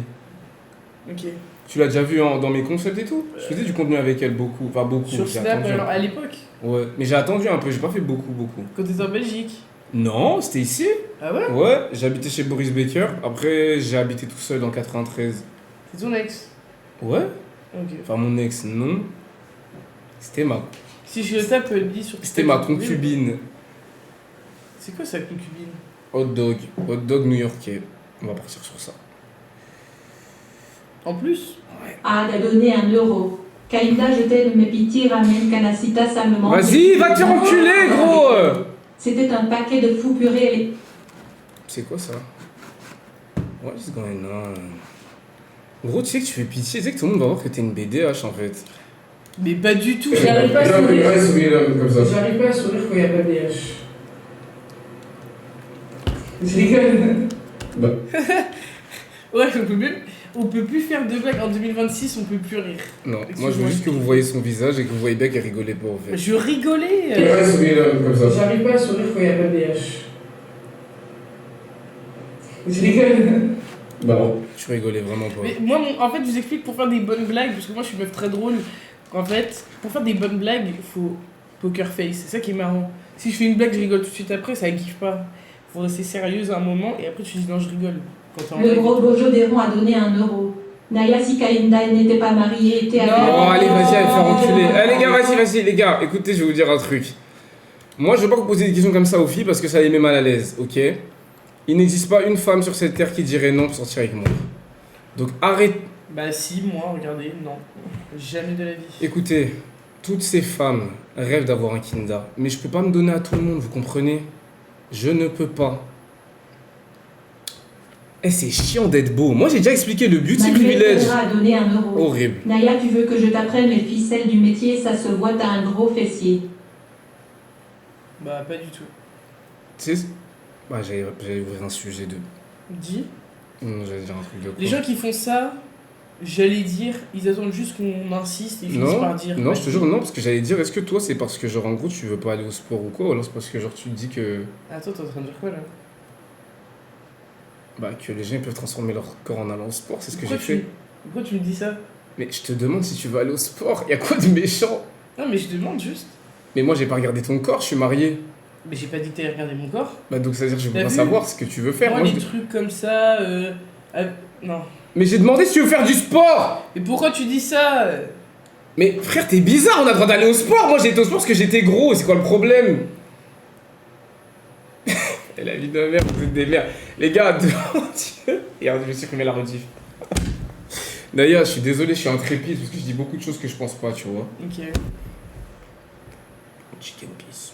Ok. Tu l'as déjà vu dans mes concepts et tout? Je faisais du contenu avec elle beaucoup. Enfin, beaucoup. Sur j'ai Snap, attendu un alors, peu. à l'époque, Ouais, mais j'ai attendu un peu, j'ai pas fait beaucoup. quand t'étais en Belgique. Non, c'était ici. Ah ouais? Ouais, j'habitais chez Boris Baker. Après, j'ai habité tout seul dans 93. C'est ton ex? Ouais. Ok. Enfin, mon ex, non. C'était ma Si je tape Lily sur concubine. C'est quoi sa concubine? Hot dog new-yorkais. On va partir sur ça. En plus, Ad a donné 1 euro. Kaïda, je t'aime, mais pitié, ramène Canacita, ça me manque. Vas-y, va te faire enculer, gros. C'était un paquet de fous purés. C'est quoi ça? What is going on? Gros, tu sais que tu fais pitié, tu sais que tout le monde va voir que t'es une BDH en fait. mais pas du tout, j'arrive pas à sourire. comme ça. J'arrive pas à sourire quand il y a pas de BH. Je rigole. Bah, Ouais, on peut plus faire de blagues. En 2026, on peut plus rire. Non, moi je veux juste que vous voyez son visage et que vous voyez bien qu'elle rigolait pas en fait. Je rigolais. comme ça. J'arrive pas à sourire quand il y a pas de BH. Je rigole. Bah, Tu rigolais vraiment pas. Mais moi, en fait, je vous explique pour faire des bonnes blagues, parce que moi, je suis une meuf très drôle. En fait, pour faire des bonnes blagues, il faut poker face. C'est ça qui est marrant. Si je fais une blague, je rigole tout de suite après, ça kiffe pas. Faut rester sérieuse à un moment et après tu dis non, je rigole. Quand t'es en Le live. gros Bojo Déron a donné 1 euro. Naya, si Kaïda n'était pas mariée, était Non. Oh, allez, vas-y, allez faire enculer. Allez, les gars, vas-y, les gars, écoutez, je vais vous dire un truc. Moi, je vais pas vous poser des questions comme ça aux filles parce que ça les met mal à l'aise, ok? Il n'existe pas une femme sur cette terre qui dirait non pour sortir avec moi. Donc arrête. Bah si, moi, regardez, non. Jamais de la vie. Écoutez, toutes ces femmes rêvent d'avoir un kinda, mais je peux pas me donner à tout le monde, vous comprenez? Je ne peux pas. Eh, c'est chiant d'être beau. Moi, j'ai déjà expliqué le beauty privilège. a donné 1 euro. Horrible. Naya, tu veux que je t'apprenne les ficelles du métier, ça se voit, t'as un gros fessier. Bah pas du tout. Tu sais, bah, j'allais ouvrir un sujet de... Dis. Non, j'allais dire un truc de quoi. Les gens qui font ça, j'allais dire, ils attendent juste qu'on insiste et ils finissent par dire. Non, je te jure, non, parce que j'allais dire, est-ce que toi, c'est parce que, genre, en gros, tu veux pas aller au sport ou quoi, ou alors c'est parce que, genre, tu te dis que... Attends, t'es en train de dire quoi là? Bah, que les gens ils peuvent transformer leur corps en allant au sport, c'est ce que j'ai Pourquoi fait. Pourquoi tu me dis ça? Mais je te demande si tu veux aller au sport, y a quoi de méchant? Non mais je demande juste. Mais moi, j'ai pas regardé ton corps, je suis marié. Mais j'ai pas dit que t'allais regarder mon corps. Bah, donc, ça veut dire que je veux T'as pas vu savoir ce que tu veux faire. Moi, Moi, les trucs comme ça, non. Mais j'ai demandé si tu veux faire du sport! Mais pourquoi tu dis ça? Mais frère, t'es bizarre, on a le droit d'aller au sport. Moi, j'ai été au sport parce que j'étais gros, c'est quoi le problème? Et la vie de ma mère, vous êtes des merdes. Les gars, devant Dieu. Et je vais supprimer la rediff. D'ailleurs, je suis désolé, je suis intrépide parce que je dis beaucoup de choses que je pense pas, tu vois. Ok. Chicken piece.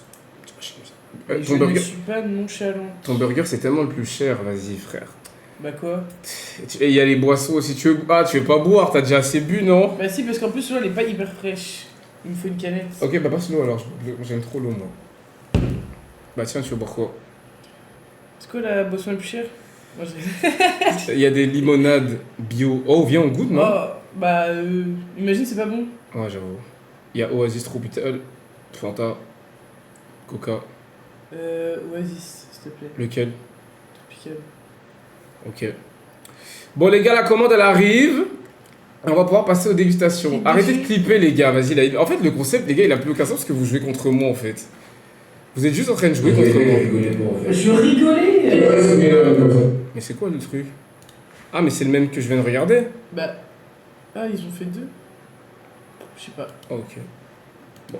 Mais je ne suis pas nonchalant. Ton burger, c'est tellement le plus cher, vas-y, frère. Bah quoi? Et il y a les boissons aussi. Tu veux... Ah, tu veux pas boire, t'as déjà assez bu, non? Bah si, parce qu'en plus, l'eau, elle est pas hyper fraîche. Il me faut une canette. Ok, bah passe l'eau alors, j'aime trop l'eau, moi. Bah tiens, tu veux boire quoi? C'est quoi la boisson la plus chère? Moi, je... Il y a des limonades bio. Oh, viens, on goûte, non? Oh, bah, imagine, c'est pas bon. Ouais, j'avoue. Il y a Oasis Tropical, Fanta, Coca. Oasis, s'il te plaît. Lequel? Tropical. Ok. Bon, les gars, la commande, elle arrive. On va pouvoir passer aux dégustations. C'est Arrêtez déçu. de clipper, les gars. Vas-y, là. En fait, le concept, les gars, il a plus aucun sens parce que vous jouez contre moi, en fait. Vous êtes juste en train de jouer contre moi. Je rigolais! comme ça. Mais c'est quoi le truc? Ah, mais c'est le même que je viens de regarder? Bah. Ah, ils ont fait 2? Je sais pas. Ah, ok. Bon.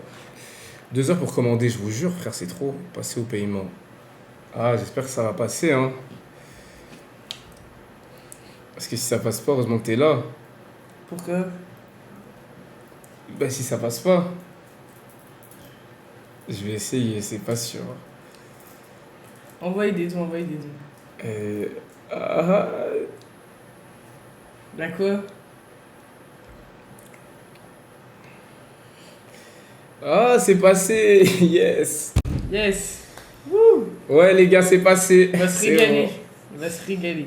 2 heures pour commander, je vous jure, frère, c'est trop. Passer au paiement. Ah, j'espère que ça va passer, hein. Parce que si ça passe pas, heureusement que t'es là. Pourquoi? Bah, si ça passe pas. Je vais essayer, c'est pas sûr. Envoyez des dons, envoyez des dons. Ah, Bah quoi? ah, c'est passé. Yes. Yes! Ouais, les gars, c'est passé. On va se C'est régaler. bon. On va se régaler.